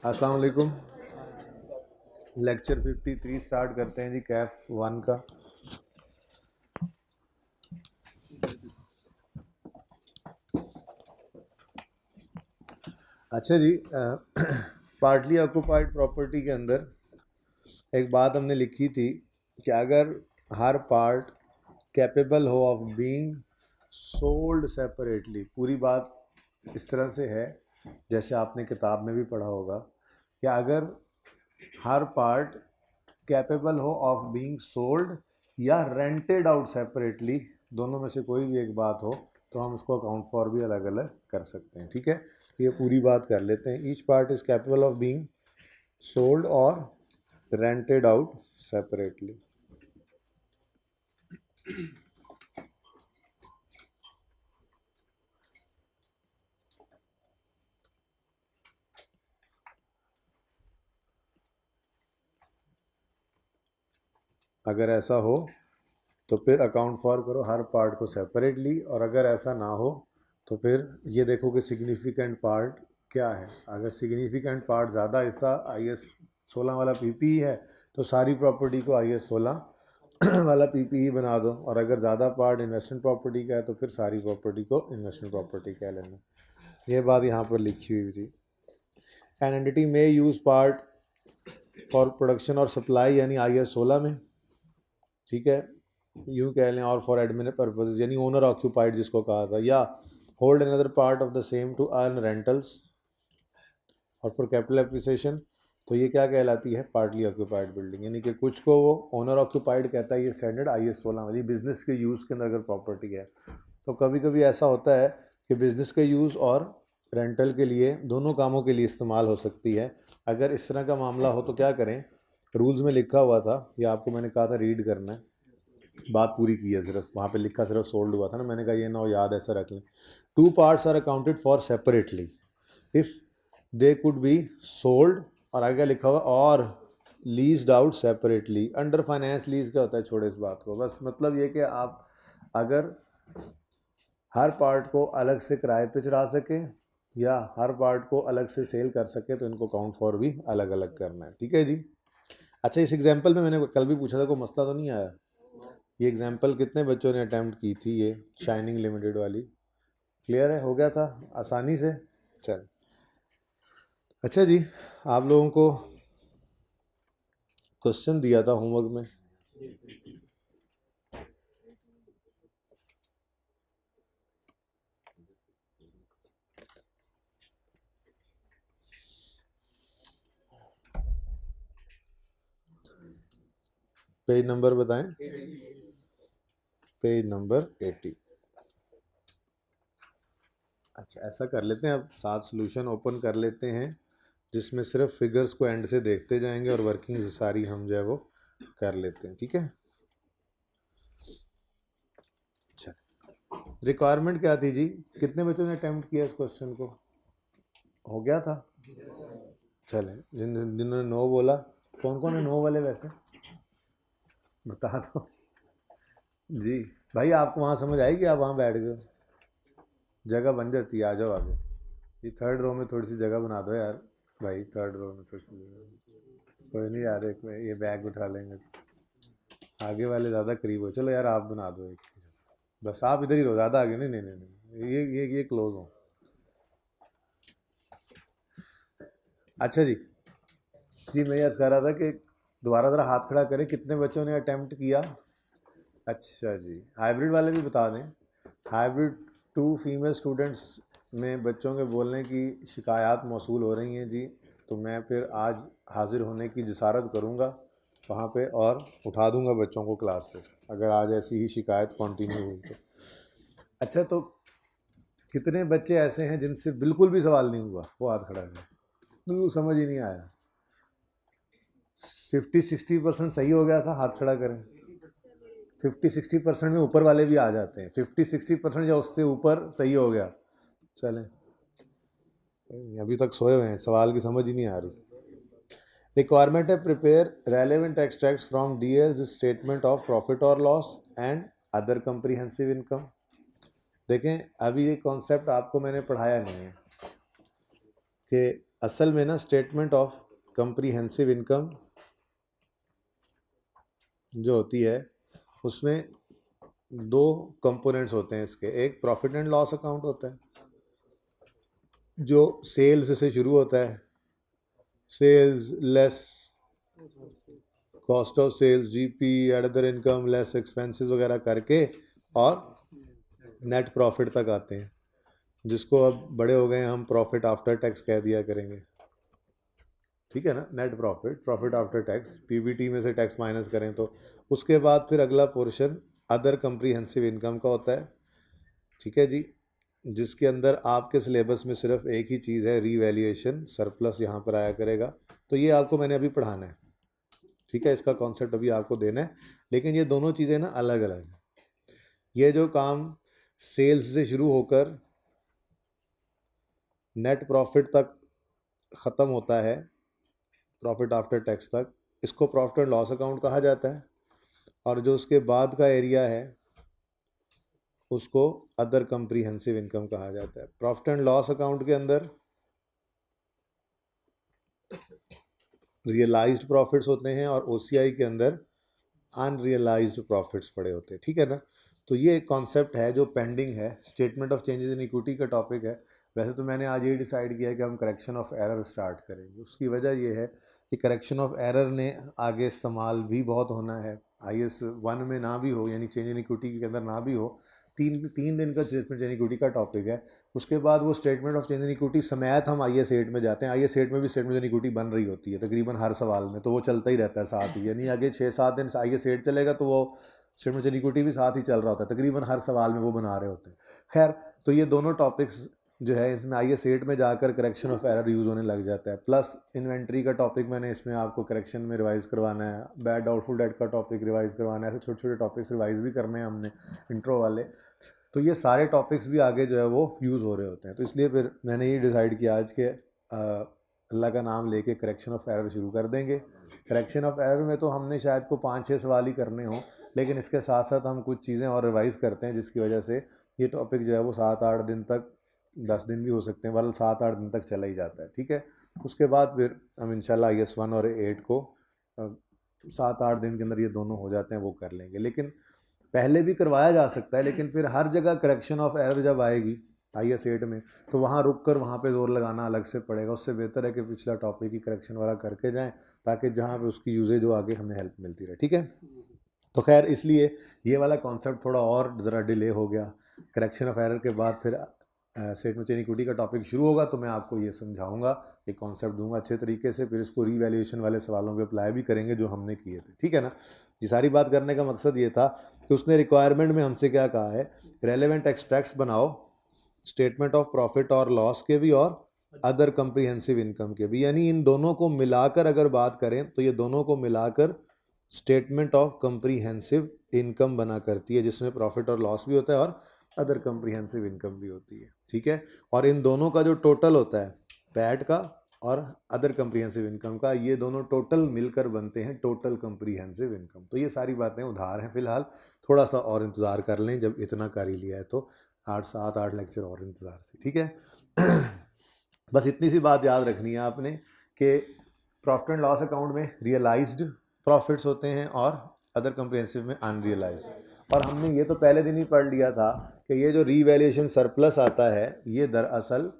अस्सलाम वालेकुम। Lecture 53 start करते हैं जी, कैफ 1 का। अच्छा जी, पार्टली ऑक्यूपाइड प्रॉपर्टी के अंदर एक बात हमने लिखी थी कि अगर हर पार्ट कैपेबल हो ऑफ बीइंग सोल्ड सेपरेटली, पूरी बात इस तरह से है जैसे आपने किताब में भी पढ़ा होगा कि अगर हर पार्ट कैपेबल हो ऑफ बीइंग सोल्ड या रेंटेड आउट सेपरेटली, दोनों में से कोई भी एक बात हो तो हम उसको अकाउंट फॉर भी अलग अलग कर सकते हैं। ठीक है, ये पूरी बात कर लेते हैं। Each part is capable of being sold और रेंटेड आउट सेपरेटली। अगर ऐसा हो तो फिर अकाउंट फॉर करो हर पार्ट को सेपरेटली, और अगर ऐसा ना हो तो फिर ये देखो कि सिग्निफिकेंट पार्ट क्या है। अगर सिग्निफिकेंट पार्ट ज़्यादा हिस्सा IS 16 वाला PPE है तो सारी प्रॉपर्टी को IS 16 वाला PPE बना दो, और अगर ज़्यादा पार्ट इन्वेस्टमेंट प्रॉपर्टी का है तो फिर सारी प्रॉपर्टी को इन्वेस्टमेंट प्रॉपर्टी कह लेना। ये बात यहाँ पर लिखी हुई थी। एन एंटिटी में यूज़ पार्ट फॉर प्रोडक्शन और सप्लाई यानी IS 16 में, ठीक है, यूँ कह लें, और फॉर एडमिन पर्पज यानी ओनर ऑक्यूपाइड जिसको कहा था, या hold another part of the same to earn rentals, और फॉर कैपिटल एप्रिसिएशन तो ये क्या कहलाती है, पार्टली ऑक्यूपाइड बिल्डिंग, यानी कि कुछ को वो ओनर ऑक्यूपाइड कहता है। ये स्टैंडर्ड IS 16 वाली बिजनेस के यूज़ के अंदर अगर प्रॉपर्टी है तो कभी कभी ऐसा होता है कि बिजनेस के यूज़ और रेंटल के लिए, दोनों कामों के लिए इस्तेमाल हो सकती है। अगर इस तरह का मामला हो तो क्या करें, रूल्स में लिखा हुआ था, या आपको मैंने कहा था रीड करना है, बात पूरी की है, सिर्फ वहाँ पे लिखा सिर्फ सोल्ड हुआ था ना, मैंने कहा ये ना हो याद ऐसा रख लें। Two parts are accounted for separately if they could be sold, और आगे लिखा हुआ और leased out separately. Under finance lease क्या होता है, छोड़े इस बात को, बस मतलब ये कि आप अगर हर पार्ट को अलग से किराए पे चढ़ा सकें या हर पार्ट को अलग से सेल कर सके तो इनको काउंट फॉर भी अलग अलग करना है। ठीक है जी। अच्छा, इस एग्जाम्पल में मैंने कल भी पूछा था, कोई मसला तो नहीं आया? ये एग्जाम्पल कितने बच्चों ने अटैम्प्ट की थी, ये शाइनिंग लिमिटेड वाली? क्लियर है, हो गया था आसानी से? चल, अच्छा जी, आप लोगों को क्वेश्चन दिया था होमवर्क में, पेज नंबर बताएं। Page number 80। अच्छा, ऐसा कर लेते हैं, अब साथ सॉल्यूशन ओपन कर लेते हैं जिसमें सिर्फ फिगर्स को एंड से देखते जाएंगे और वर्किंग सारी हम जो है वो कर लेते हैं। ठीक है, अच्छा, रिक्वायरमेंट क्या थी जी? कितने बच्चों ने अटेम्प्ट किया इस क्वेश्चन को? हो गया था? चले, जिन्होंने नो बोला, कौन कौन है नो वाले वैसे बता दो जी। भाई आपको वहाँ समझ आएगी, आप वहाँ बैठ गए, जगह बन जाती है, आ जाओ आगे। ये थर्ड रो में थोड़ी सी जगह बना दो यार भाई, थर्ड रो में थोड़ी सी जगह। कोई नहीं यार, एक ये बैग उठा लेंगे, आगे वाले ज़्यादा करीब हो। चलो यार, आप बना दो एक, बस आप इधर ही रहो, ज़्यादा आगे नहीं, नहीं नहीं नहीं, ये क्लोज हो। अच्छा जी, मैं यह कह रहा था कि दोबारा ज़रा हाथ खड़ा करें, कितने बच्चों ने अटेम्प्ट किया? अच्छा जी, हाइब्रिड वाले भी बता दें। हाइब्रिड 2 फीमेल स्टूडेंट्स में बच्चों के बोलने की शिकायत मौसूल हो रही हैं जी, तो मैं फिर आज हाजिर होने की जसारत करूंगा वहाँ पे और उठा दूंगा बच्चों को क्लास से, अगर आज ऐसी ही शिकायत कंटिन्यू हुई तो। अच्छा, तो कितने बच्चे ऐसे हैं जिनसे बिल्कुल भी सवाल नहीं हुआ, वो हाथ खड़ा है, बिल्कुल समझ ही नहीं आया? 50-60% सही हो गया था, हाथ खड़ा करें। 50-60% में ऊपर वाले भी आ जाते हैं, 50-60% या उससे ऊपर सही हो गया। चलें, अभी तक सोए हुए हैं, सवाल की समझ ही नहीं आ रही। रिक्वायरमेंट है, prepare relevant extracts from DL's statement of profit और loss and other comprehensive income. देखें, अभी ये कॉन्सेप्ट आपको मैंने पढ़ाया नहीं है कि असल में ना स्टेटमेंट ऑफ कंप्रीहेंसिव इनकम जो होती है उसमें दो कंपोनेंट्स होते हैं इसके। एक प्रॉफिट एंड लॉस अकाउंट होता है जो सेल्स से शुरू होता है, sales less cost of sales, GP, other income less expenses वगैरह करके और नेट प्रॉफिट तक आते हैं, जिसको अब बड़े हो गए हम प्रॉफिट आफ्टर टैक्स कह दिया करेंगे। ठीक है ना, net profit, profit after tax, PBT में से टैक्स माइनस करें तो। उसके बाद फिर अगला पोर्शन अदर कंप्रीहेंसिव इनकम का होता है। ठीक है जी, जिसके अंदर आपके सिलेबस में सिर्फ एक ही चीज़ है, रीवैल्यूएशन, सरप्लस यहाँ पर आया करेगा। तो ये आपको मैंने अभी पढ़ाना है। ठीक है, इसका कॉन्सेप्ट अभी आपको देना है, लेकिन ये दोनों चीज़ें ना अलग अलग हैं। ये जो काम सेल्स से शुरू होकर नेट प्रॉफिट तक ख़त्म होता है, प्रॉफिट आफ्टर टैक्स तक, इसको प्रॉफिट एंड लॉस अकाउंट कहा जाता है। और जो उसके बाद का एरिया है उसको अदर कंप्रीहेंसिव इनकम कहा जाता है। प्रॉफिट एंड लॉस अकाउंट के अंदर रियलाइज्ड प्रॉफिट्स होते हैं और ओसीआई के अंदर अनरियलाइज्ड प्रॉफिट्स पड़े होते हैं। ठीक है ना, तो ये एक कॉन्सेप्ट है जो पेंडिंग है। Statement of changes in equity का टॉपिक है। वैसे तो मैंने आज ये डिसाइड किया है कि हम करेक्शन ऑफ एरर स्टार्ट करेंगे। उसकी वजह ये है कि करेक्शन ऑफ एरर ने आगे इस्तेमाल भी बहुत होना है। IAS 1 में ना भी हो, यानी चेंज इन इक्विटी के अंदर ना भी हो, तीन दिन का स्टेटमेंट चेंज इन इक्विटी का टॉपिक है। उसके बाद वो statement of change in equity समेत हम IAS 8 में जाते हैं। IAS 8 में भी स्टेटमेंट चेंज इन इक्विटी बन रही होती है तकरीबन हर सवाल में, तो वो चलता ही रहता है साथ ही, यानी आगे 6-7 दिन IAS 8 चलेगा तो वो स्टेटमेंट चेंज इन इक्विटी भी साथ ही चल रहा होता है, तकरीबन हर सवाल में वो बना रहे होते हैं। खैर, तो ये दोनों टॉपिक्स जो है इसमें IAS 8 में जाकर करेक्शन ऑफ एरर यूज़ होने लग जाता है। प्लस इन्वेंट्री का टॉपिक मैंने इसमें आपको करेक्शन में रिवाइज़ करवाना है, बैड डाउटफुल डेट का टॉपिक रिवाइज़ करवाना है, ऐसे छोटे छोटे टॉपिक्स रिवाइज़ भी करने हैं हमने इंट्रो वाले। तो ये सारे टॉपिक्स भी आगे जो है वो यूज़ हो रहे होते हैं। तो इसलिए फिर मैंने ये डिसाइड किया आज के अल्लाह का नाम लेके करेक्शन ऑफ एरर शुरू कर देंगे। करेक्शन ऑफ एरर में तो हमने शायद को 5-6 सवाल ही करने हों, लेकिन इसके साथ साथ हम कुछ चीज़ें और रिवाइज़ करते हैं, जिसकी वजह से ये टॉपिक जो है वो 7-8 दिन तक, 10 दिन भी हो सकते हैं, बल्कि 7-8 दिन तक चला ही जाता है। ठीक है, उसके बाद फिर हम इंशाल्लाह IAS 1 और 8 को 7-8 दिन के अंदर ये दोनों हो जाते हैं, वो कर लेंगे। लेकिन पहले भी करवाया जा सकता है, लेकिन फिर हर जगह करेक्शन ऑफ एरर जब आएगी IAS 8 में तो वहाँ रुक कर वहाँ पे जोर लगाना अलग से पड़ेगा। उससे बेहतर है कि पिछला टॉपिक ही करेक्शन वाला करके जाएं, ताकि जहाँ पे उसकी यूजेज हो आगे हमें हेल्प मिलती रहे। ठीक है, तो खैर इसलिए ये वाला कॉन्सेप्ट थोड़ा और ज़रा डिले हो गया। करेक्शन ऑफ एरर के बाद फिर स्टेटमेंट चेंज इक्विटी का टॉपिक शुरू होगा, तो मैं आपको ये समझाऊंगा, ये कॉन्सेप्ट दूंगा अच्छे तरीके से, फिर इसको रीवैल्यूएशन वाले सवालों पे अप्लाई भी करेंगे जो हमने किए थे। ठीक है ना, ये सारी बात करने का मकसद ये था कि उसने रिक्वायरमेंट में हमसे क्या कहा है, रेलेवेंट एक्सट्रैक्ट्स बनाओ स्टेटमेंट ऑफ प्रॉफिट और लॉस के भी और अदर कंप्रीहेंसिव इनकम के भी, यानी इन दोनों को मिलाकर अगर बात करें तो ये दोनों को मिलाकर स्टेटमेंट ऑफ कंप्रीहेंसिव इनकम बना करती है, जिसमें प्रॉफिट और लॉस भी होता है और अदर कंप्रीहेंसिव इनकम भी होती है। ठीक है, और इन दोनों का जो टोटल होता है, पैट का और अदर कंप्रीहेंसिव इनकम का, ये दोनों टोटल मिलकर बनते हैं टोटल कंप्रीहेंसिव इनकम। तो ये सारी बातें उधार हैं फिलहाल, थोड़ा सा और इंतज़ार कर लें, जब इतना कर ही लिया है तो 7-8 लेक्चर और इंतज़ार से। ठीक है बस इतनी सी बात याद रखनी है आपने कि प्रॉफिट एंड लॉस अकाउंट में रियलाइज्ड प्रॉफिट्स होते हैं और अदर कंप्रीहेंसिव में अनरियलाइज्ड। और हमने ये तो पहले दिन ही पढ़ लिया था कि ये जो रीवैल्यूएशन सरप्लस आता है ये दरअसल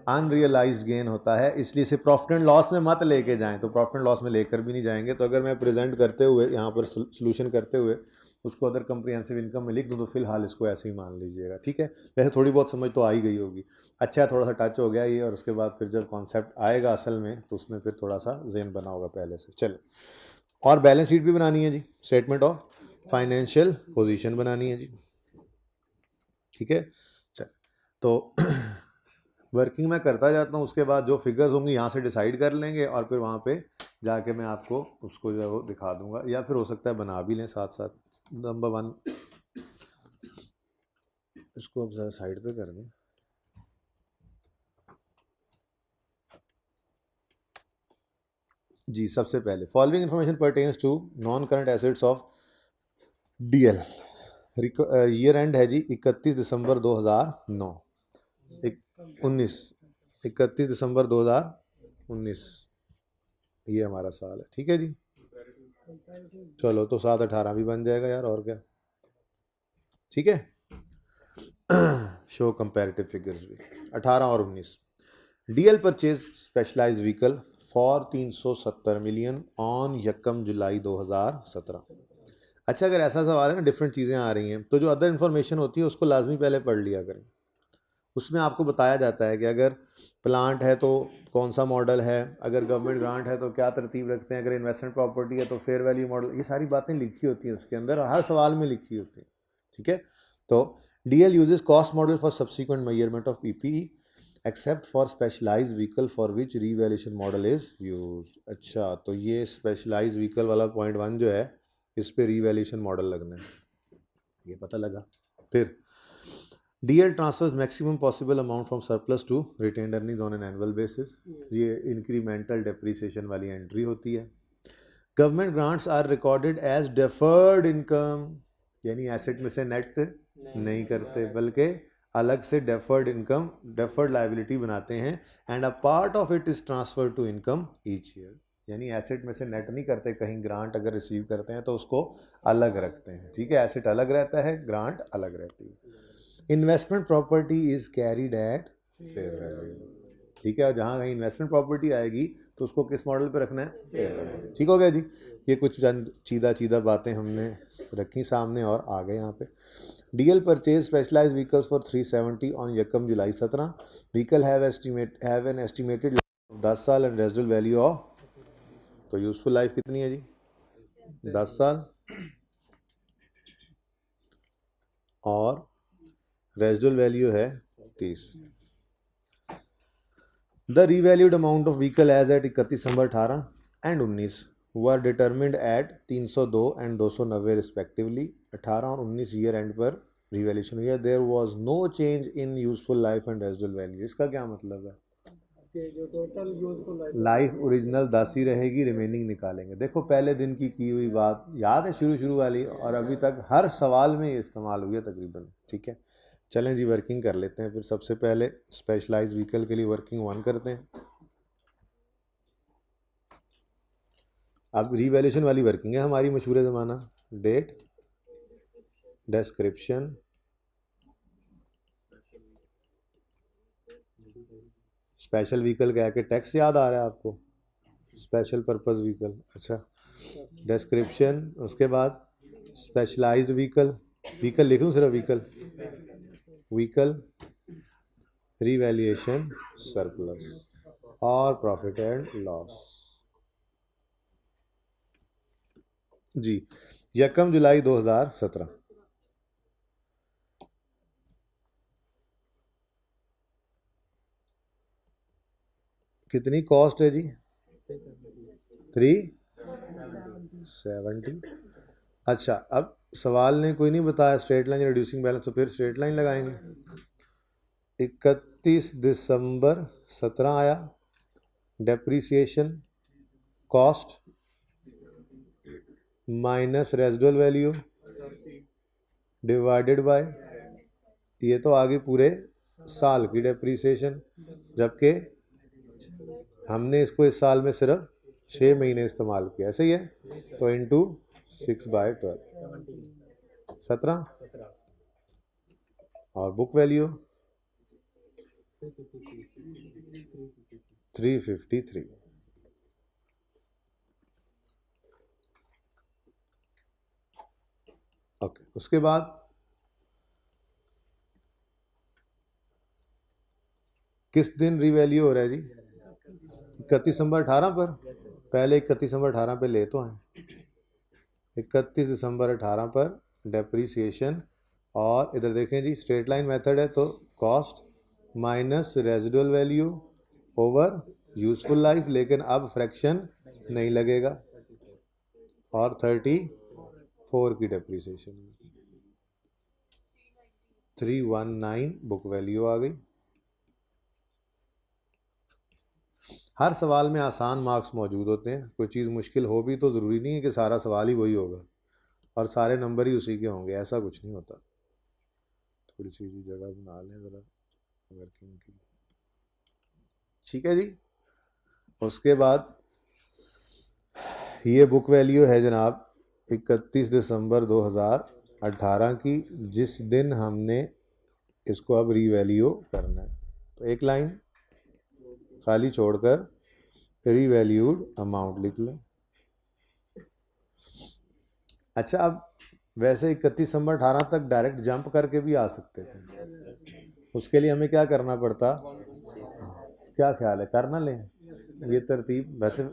अनरियलाइज्ड गेन होता है, इसलिए इसे प्रॉफिट एंड लॉस में मत लेके जाएं। तो प्रॉफिट एंड लॉस में लेकर भी नहीं जाएंगे। तो अगर मैं प्रेजेंट करते हुए यहाँ पर सोल्यूशन करते हुए उसको अदर कंप्रीहेंसिव इनकम में लिख दूँ तो फिलहाल इसको ऐसे ही मान लीजिएगा। ठीक है, वैसे थोड़ी बहुत समझ तो आ ही गई होगी। अच्छा, थोड़ा सा टच हो गया ये, और उसके बाद फिर जब कॉन्सेप्ट आएगा असल में तो उसमें फिर थोड़ा सा ज़हन बना होगा पहले से। चलो, और बैलेंस शीट भी बनानी है जी, स्टेटमेंट ऑफ फाइनेंशियल पोजीशन बनानी है जी। ठीक है, चल तो वर्किंग में करता जाता हूँ, उसके बाद जो फिगर्स होंगी यहाँ से डिसाइड कर लेंगे और फिर वहाँ पे जाके मैं आपको उसको जो है वो दिखा दूंगा, या फिर हो सकता है बना भी लें साथ साथ। नंबर 1 इसको अब ज़रा साइड पे कर दें। जी, सबसे पहले following information pertains to non current assets of DL। Year end है जी 31 दिसंबर 2009, 31 दिसंबर 2009। 19 ये हमारा साल है, ठीक है जी। चलो तो 7-18 भी बन जाएगा यार, और क्या, ठीक है। शो कंपैरेटिव फिगर्स भी 18 और 19। DL purchase specialised vehicle for 370 million on यकम जुलाई 2017। अच्छा, अगर ऐसा सवाल है ना, डिफरेंट चीज़ें आ रही हैं, तो जो अदर इन्फॉर्मेशन होती है उसको लाजमी पहले पढ़ लिया करें। उसमें आपको बताया जाता है कि अगर प्लांट है तो कौन सा मॉडल है, अगर गवर्नमेंट ग्रांट है तो क्या तरतीब रखते हैं, अगर इन्वेस्टमेंट प्रॉपर्टी है तो फेयर वैल्यू मॉडल, ये सारी बातें लिखी होती हैं उसके अंदर, हर सवाल में लिखी होती हैं, ठीक है। तो DL uses cost model for subsequent measurement of PPE except for specialised vehicle for which revaluation model is used. अच्छा, तो ये स्पेशलाइज्ड व्हीकल वाला पॉइंट 1 जो है, इस पे रीवैल्यूएशन मॉडल लगना है, ये पता लगा। फिर DL transfers maximum possible amount from surplus to retained earnings on an annual basis, ये इंक्रीमेंटल डेप्रीसिएशन वाली एंट्री होती है। Government grants are recorded as deferred income, यानी एसेट में से नेट नहीं करते बल्कि अलग से डेफर्ड इनकम, डेफर्ड लाइबिलिटी बनाते हैं। And a part of it is transfer to income each year, यानी एसेट में से नेट नहीं करते, कहीं ग्रांट अगर रिसीव करते हैं तो उसको अलग रखते हैं, ठीक है। एसेट अलग रहता है, ग्रांट अलग रहती है। Investment property is carried at fair value, ठीक है। और जहाँ कहीं इन्वेस्टमेंट प्रॉपर्टी आएगी तो उसको किस मॉडल पे रखना है, फेयर वैल्यू, ठीक हो गया जी। ये कुछ चंद चीदा बातें हमने रखी सामने और आ गए यहाँ पे। DL purchase specialise vehicles for 370 on यकम July 17। Vehicle have an estimated 10 साल एंड रेजिडुअल वैल्यू ऑफ, तो यूजफुल लाइफ कितनी है जी, 10 साल, और रेजिडुअल वैल्यू है 30। The revalued amount of vehicle as at 31 December 18 and 19 were determined at 302 and 290 respectively. 18 और 19 year end पर रिवैल्यूएशन हुई है। There was no change in useful life and residual value. इसका क्या मतलब है, जो टोटल यूजफुल लाइफ ओरिजिनल 10 ही रहेगी, रिमेनिंग निकालेंगे। देखो पहले दिन की हुई बात याद है, शुरू वाली, और अभी तक हर सवाल में ये इस्तेमाल हुई है तकरीबन, ठीक है। चलें जी, वर्किंग कर लेते हैं। फिर सबसे पहले स्पेशलाइज व्हीकल के लिए वर्किंग 1 करते हैं। अब रीवैल्यूएशन वाली वर्किंग है हमारी, मशहूर ज़माना। डेट, डिस्क्रिप्शन, स्पेशल व्हीकल कह के टैक्स याद आ रहा है आपको, स्पेशल पर्पस व्हीकल, अच्छा। डिस्क्रिप्शन, उसके बाद स्पेशलाइज्ड व्हीकल, व्हीकल लिख दूँ सिर्फ व्हीकल, व्हीकल रिवैल्यूएशन सरप्लस और प्रॉफिट एंड लॉस। जी, यकम जुलाई 2017। कितनी कॉस्ट है जी, 370। अच्छा, अब सवाल ने कोई नहीं बताया स्ट्रेट लाइन रिड्यूसिंग बैलेंस, तो फिर स्ट्रेट लाइन लगाएंगे। 31 दिसंबर 17 आया, depreciation cost minus residual value divided by, ये तो आगे पूरे साल की डेप्रीसिएशन, जबकि हमने इसको इस साल में सिर्फ 6 महीने इस्तेमाल किया, ऐसे ही है, तो इंटू 6/12 17। और बुक वैल्यू 353। ओके, उसके बाद किस दिन रीवैल्यू हो रहा है जी, 31 दिसंबर 18 पर। पहले 31 दिसंबर 18 पे ले तो हैं, 31 दिसंबर 18 पर डेप्रीसिएशन, और इधर देखें जी स्ट्रेट लाइन मेथड है, तो cost minus residual value over useful life, लेकिन अब फ्रैक्शन नहीं लगेगा, और 34 की डेप्रीसिएशन, 319 बुक वैल्यू आ गई। हर सवाल में आसान मार्क्स मौजूद होते हैं, कोई चीज़ मुश्किल हो भी तो ज़रूरी नहीं है कि सारा सवाल ही वही होगा और सारे नंबर ही उसी के होंगे, ऐसा कुछ नहीं होता। थोड़ी सी जगह बना लें ज़रा वर्किंग की, ठीक है जी। उसके बाद ये बुक वैल्यू है जनाब 31 दिसंबर 2018 की, जिस दिन हमने इसको अब रीवैल्यू करना है। तो एक लाइन खाली छोड़कर रीवैल्यूड अमाउंट लिख लें। अच्छा, अब वैसे 31 दिसंबर 18 तक डायरेक्ट जंप करके भी आ सकते थे, उसके लिए हमें क्या करना पड़ता? क्या ख्याल है, करना लें ये तरतीब? वैसे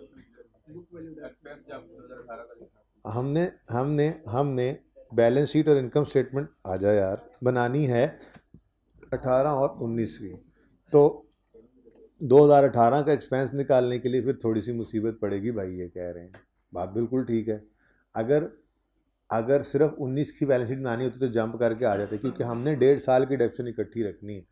हमने हमने हमने बैलेंस शीट और इनकम स्टेटमेंट आ जाए यार बनानी है 18 और 19 की। तो 2018 का एक्सपेंस निकालने के लिए फिर थोड़ी सी मुसीबत पड़ेगी भाई, ये कह रहे हैं। बात बिल्कुल ठीक है। अगर अगर सिर्फ 19 की बैलेंस शीट बनानी होती तो जंप करके आ जाते, क्योंकि हमने 1.5 साल की डेप्शन इकट्ठी रखनी है।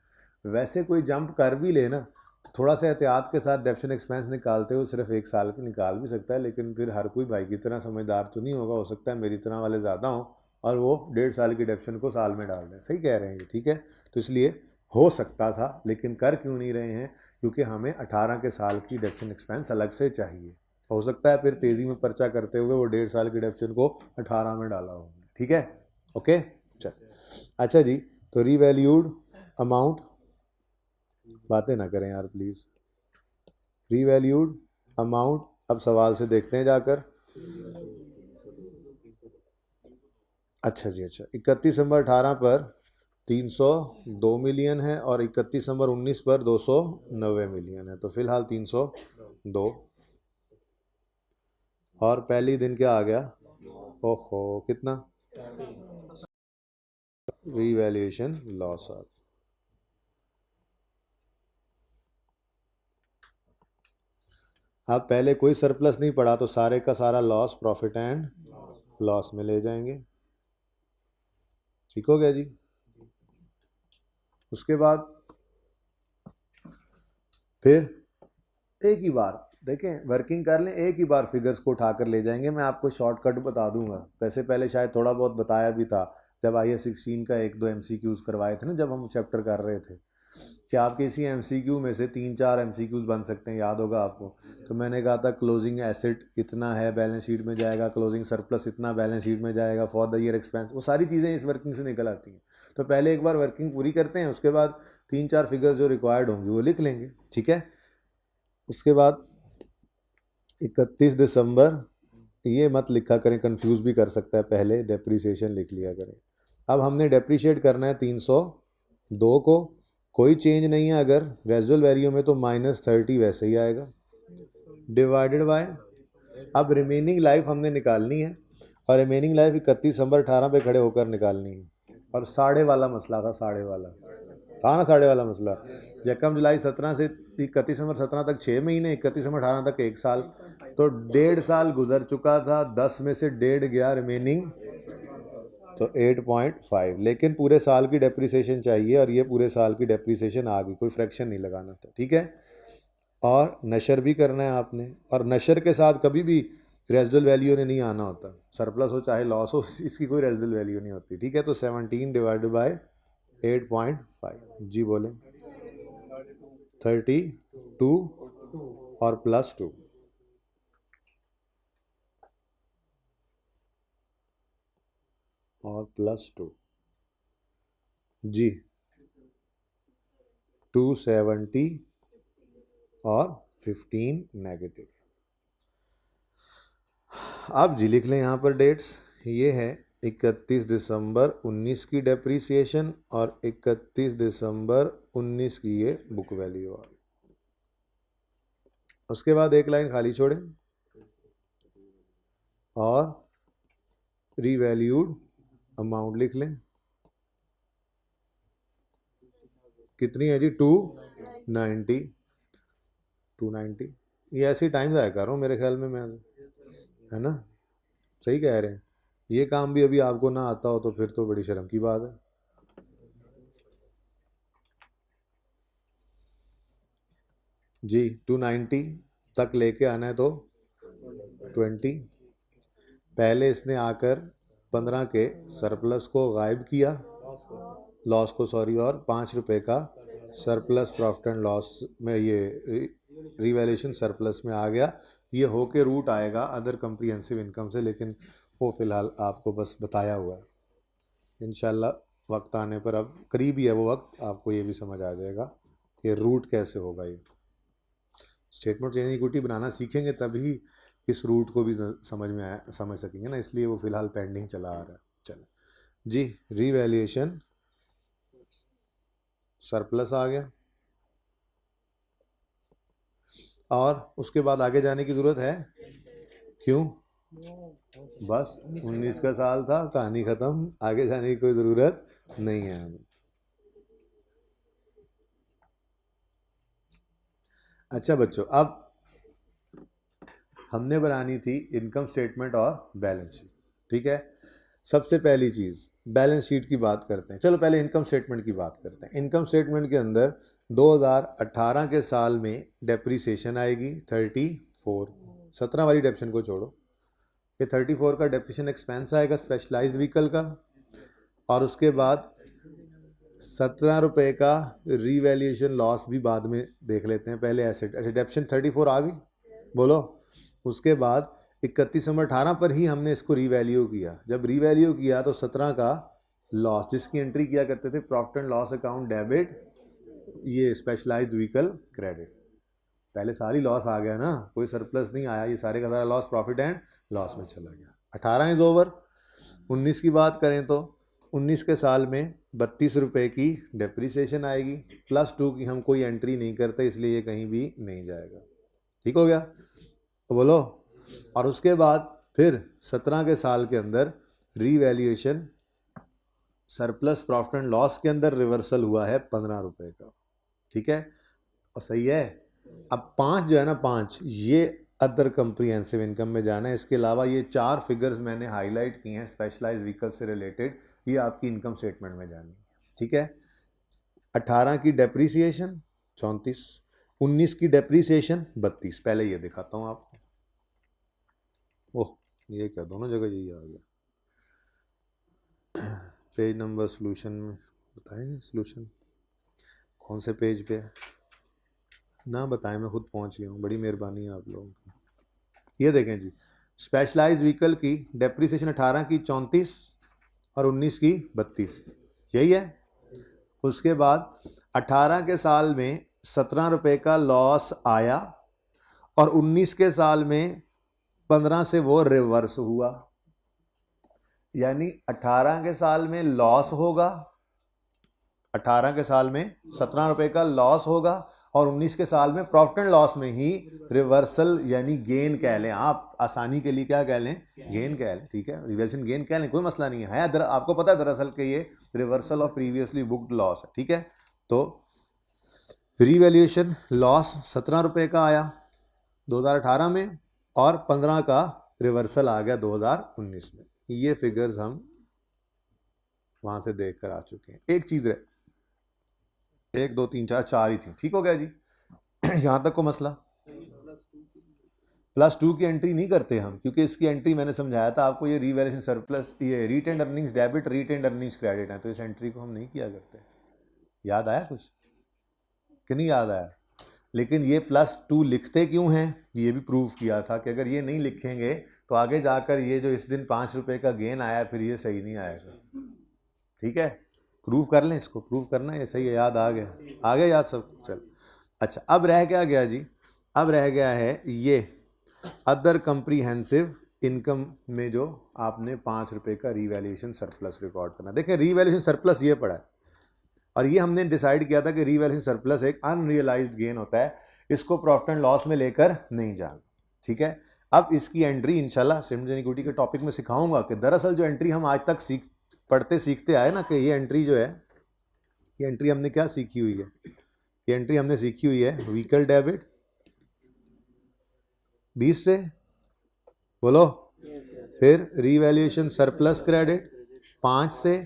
वैसे कोई जंप कर भी ले ना तो थोड़ा सा एहतियात के साथ डेप्शन एक्सपेंस निकालते हुए सिर्फ 1 साल की निकाल भी सकता है, लेकिन फिर हर कोई भाई की तरह समझदार तो नहीं होगा, हो सकता है मेरी तरह वाले ज़्यादा हों और वो 1.5 साल की डेप्शन को साल में डाल दें। सही कह रहे हैं ये, ठीक है। तो इसलिए हो सकता था, लेकिन कर क्यों नहीं रहे हैं? क्योंकि हमें 18 के साल की डेप्शन एक्सपेंस अलग से चाहिए। हो सकता है फिर तेज़ी में पर्चा करते हुए वो 1.5 साल की डेप्शन को 18 में डाला हो। ठीक है, ओके, चल। अच्छा जी, तो रीवैल्यूड अमाउंट, बातें ना करें यार प्लीज़। रीवैल्यूड अमाउंट अब सवाल से देखते हैं जाकर। अच्छा जी, अच्छा, 31 दिसंबर 18 पर 302 मिलियन है और 31 दिसंबर 19 पर 290 मिलियन है, तो फिलहाल 302। और पहली दिन क्या आ गया? ओहो, कितना? रीवैल्यूएशन लॉस आ। अब पहले कोई सरप्लस नहीं पड़ा तो सारे का सारा लॉस प्रॉफिट एंड लॉस में ले जाएंगे। ठीक हो गया जी। उसके बाद फिर एक ही बार देखें, वर्किंग कर लें, एक ही बार फिगर्स को उठाकर ले जाएंगे। मैं आपको शॉर्टकट बता दूंगा, वैसे पहले शायद थोड़ा बहुत बताया भी था जब IAS 16 का 1-2 MCQs करवाए थे ना, जब हम चैप्टर कर रहे थे कि आपके इसी MCQ में से 3-4 MCQs बन सकते हैं, याद होगा आपको। तो मैंने कहा था क्लोजिंग एसेट इतना है बैलेंस शीट में जाएगा, क्लोजिंग सरप्लस इतना बैलेंस शीट में जाएगा, फॉर द ईयर एक्सपेंस, वो सारी चीज़ें इस वर्किंग से निकल आती हैं। तो पहले एक बार वर्किंग पूरी करते हैं, उसके बाद 3-4 फिगर्स जो रिक्वायर्ड होंगी वो लिख लेंगे। ठीक है। उसके बाद 31 दिसंबर, ये मत लिखा करें, कंफ्यूज भी कर सकता है, पहले डेप्रीसिएशन लिख लिया करें। अब हमने डेप्रीशिएट करना है 302 को, कोई चेंज नहीं है अगर रेजुअल वैल्यू में, तो -30 वैसे ही आएगा, डिवाइडेड बाय, अब रिमेनिंग लाइफ हमने निकालनी है और रिमेनिंग लाइफ 31 दिसंबर 18 पे खड़े होकर निकालनी है। और साढ़े वाला मसला था, साढ़े वाला था ना, साढ़े वाला मसला। यकम जुलाई 17 से 31 दिसंबर 17 तक 6 महीने, 31 दिसंबर 18 तक 1 साल, तो 1.5 साल गुजर चुका था, 10 में से 1.5 गया, रिमेनिंग तो 8.5, लेकिन पूरे साल की डेप्रीसिएशन चाहिए और ये पूरे साल की डेप्रीसिएशन आ गई, कोई फ्रैक्शन नहीं लगाना था। ठीक है। और नशर भी करना है आपने, और नशर के साथ कभी भी रेजिडुअल वैल्यू ने नहीं आना होता, सरप्लस हो चाहे लॉस हो, इसकी कोई रेजिडुअल वैल्यू नहीं होती। ठीक है। तो 17 डिवाइडेड बाय 8.5, जी बोलें, 32 और +2, और +2 जी, 270 और 15 नेगेटिव। आप जी लिख लें यहाँ पर डेट्स, ये है 31 दिसंबर 19 की डेप्रीसिएशन और 31 दिसंबर 19 की ये बुक वैल्यू। और उसके बाद एक लाइन खाली छोड़ें और रीवैल्यूड अमाउंट लिख लें। कितनी है जी? 290। ये ऐसे ही टाइम ज़ाया कर रहा हूँ मेरे ख्याल में मैं, है ना? सही कह रहे हैं। ये काम भी अभी आपको ना आता हो तो फिर तो बड़ी शर्म की बात है। जी, 290 तक लेके आना है तो 20, पहले इसने आकर 15 के सरप्लस को गायब किया, लॉस को सॉरी, और 5 रुपए का सरप्लस प्रॉफिट एंड लॉस में ये रिवैल्यूएशन सरप्लस में आ गया। ये होके रूट आएगा अदर कम्प्रीहेंसिव इनकम से, लेकिन वो फ़िलहाल आपको बस बताया हुआ है। इंशाल्लाह वक्त आने पर, अब करीब ही है वो वक्त, आपको ये भी समझ आ जाएगा कि रूट कैसे होगा। ये स्टेटमेंट चेंज इक्विटी बनाना सीखेंगे तभी इस रूट को भी समझ सकेंगे ना, इसलिए वो फ़िलहाल पेंडिंग चला आ रहा है। चलो जी, रिवैल्यूएशन सरप्लस आ गया, और उसके बाद आगे जाने की ज़रूरत है? क्यों? बस 19 का साल था, कहानी ख़त्म, आगे जाने की कोई ज़रूरत नहीं है हमें। अच्छा बच्चों, अब हमने बनानी थी इनकम स्टेटमेंट और बैलेंस शीट, ठीक है। सबसे पहली चीज़ बैलेंस शीट की बात करते हैं। चलो पहले इनकम स्टेटमेंट की बात करते हैं। इनकम स्टेटमेंट के अंदर 2018 के साल में डेप्रीसिएशन आएगी 34, 17 वाली डेप्शन को छोड़ो, ये 34 का डेप्रीसिएशन एक्सपेंस आएगा स्पेशलाइज्ड व्हीकल का, और उसके बाद 17 रुपये का रीवैल्यूएशन लॉस भी बाद में देख लेते हैं, पहले एसेट। अच्छा, डेप्शन 34 आ गई, बोलो। उसके बाद 31 नवंबर 18 पर ही हमने इसको रीवैल्यू किया। जब रीवैल्यू किया तो 17 का लॉस, जिसकी एंट्री किया करते थे profit and loss account debit, ये स्पेशलाइज्ड व्हीकल क्रेडिट। पहले सारी लॉस आ गया ना, कोई सरप्लस नहीं आया, ये सारे का सारा लॉस प्रॉफिट एंड लॉस में चला गया। 18 इज ओवर। 19 की बात करें तो 19 के साल में 32 रुपये की डेप्रीसिएशन आएगी, +2 की हम कोई एंट्री नहीं करते, इसलिए ये कहीं भी नहीं जाएगा। ठीक हो गया, तो बोलो। और उसके बाद फिर 17 के साल के अंदर revaluation surplus profit and loss के अंदर रिवर्सल हुआ है 15 रुपये का, ठीक है, और सही है। अब 5 जो है ना, 5 ये अदर कम्प्रीहेंसिव इनकम में जाना है। इसके अलावा ये 4 फिगर्स मैंने हाईलाइट किए हैं स्पेशलाइज्ड व्हीकल से रिलेटेड, ये आपकी इनकम स्टेटमेंट में जानी है, ठीक है। 18 की डेप्रीसिएशन 34, 19 की डेप्रीसिएशन 32। पहले ये दिखाता हूँ आपको। ओह, ये क्या दोनों जगह यही आ गया। पेज नंबर सोल्यूशन में बताएंगे, सोल्यूशन कौन से पेज पे है ना बताएं, मैं खुद पहुंच गया हूँ, बड़ी मेहरबानी है आप लोगों की। ये देखें जी, स्पेशलाइज्ड व्हीकल की डेप्रीसिएशन 18 की 34 और 19 की 32, यही है। उसके बाद 18 के साल में 17 रुपये का लॉस आया, और 19 के साल में 15 से वो रिवर्स हुआ, यानी 18 के साल में लॉस होगा, 18 के साल में 17 रुपये का लॉस होगा, और 19 के साल में प्रॉफिट एंड लॉस में ही रिवर्सल यानी गेन कह लें आप, आसानी के लिए क्या कह लें, गेन कह लें, ठीक है, रिवैल्यूएशन गेन कह लें, कोई मसला नहीं है। आपको पता है दरअसल कि ये reversal of previously booked loss है, ठीक है। तो रिवैल्यूएशन लॉस 17 रुपये का आया 2018 में, और 15 का रिवर्सल आ गया 2019 में। ये फिगर्स हम वहां से देख कर आ चुके हैं। एक चीज़ रहे, 1 2 3 4 4 ही थी, ठीक हो गया जी। यहाँ तक को मसला। +2 की एंट्री नहीं करते हम, क्योंकि इसकी एंट्री मैंने समझाया था आपको, ये रीवैल्यूएशन सरप्लस, ये retained earnings debit, retained earnings credit है, तो इस एंट्री को हम नहीं किया करते। याद आया कुछ कि नहीं याद आया? लेकिन ये +2 लिखते क्यों हैं, ये भी प्रूव किया था कि अगर ये नहीं लिखेंगे तो आगे जाकर ये जो इस दिन 5 रुपये का गेन आया, फिर ये सही नहीं आएगा, ठीक है। प्रूव कर लें, इसको प्रूव करना है, ये सही है, याद आ गया याद सब। चल अच्छा, अब रह क्या गया जी, अब रह गया है ये अदर कम्प्रीहेंसिव इनकम में जो आपने 5 रुपये का रीवैल्यूएशन सरप्लस रिकॉर्ड करना। देखें, रीवैल्यूएशन सरप्लस ये पड़ा है, और ये हमने डिसाइड किया था कि रीवैल्यूएशन सरप्लस एक अनरियलाइज्ड गेन होता है, इसको प्रॉफिट एंड लॉस में लेकर नहीं जाना, ठीक है। अब इसकी एंट्री इंशाल्लाह स्टेटमेंट इक्विटी के टॉपिक में सिखाऊंगा कि दरअसल जो एंट्री हम आज तक पढ़ते सीखते आए ना, कि ये एंट्री जो है, ये एंट्री हमने क्या सीखी हुई है, ये एंट्री हमने सीखी हुई है व्हीकल डेबिट 20 से, बोलो, फिर रीवैल्यूएशन सरप्लस क्रेडिट 5 से,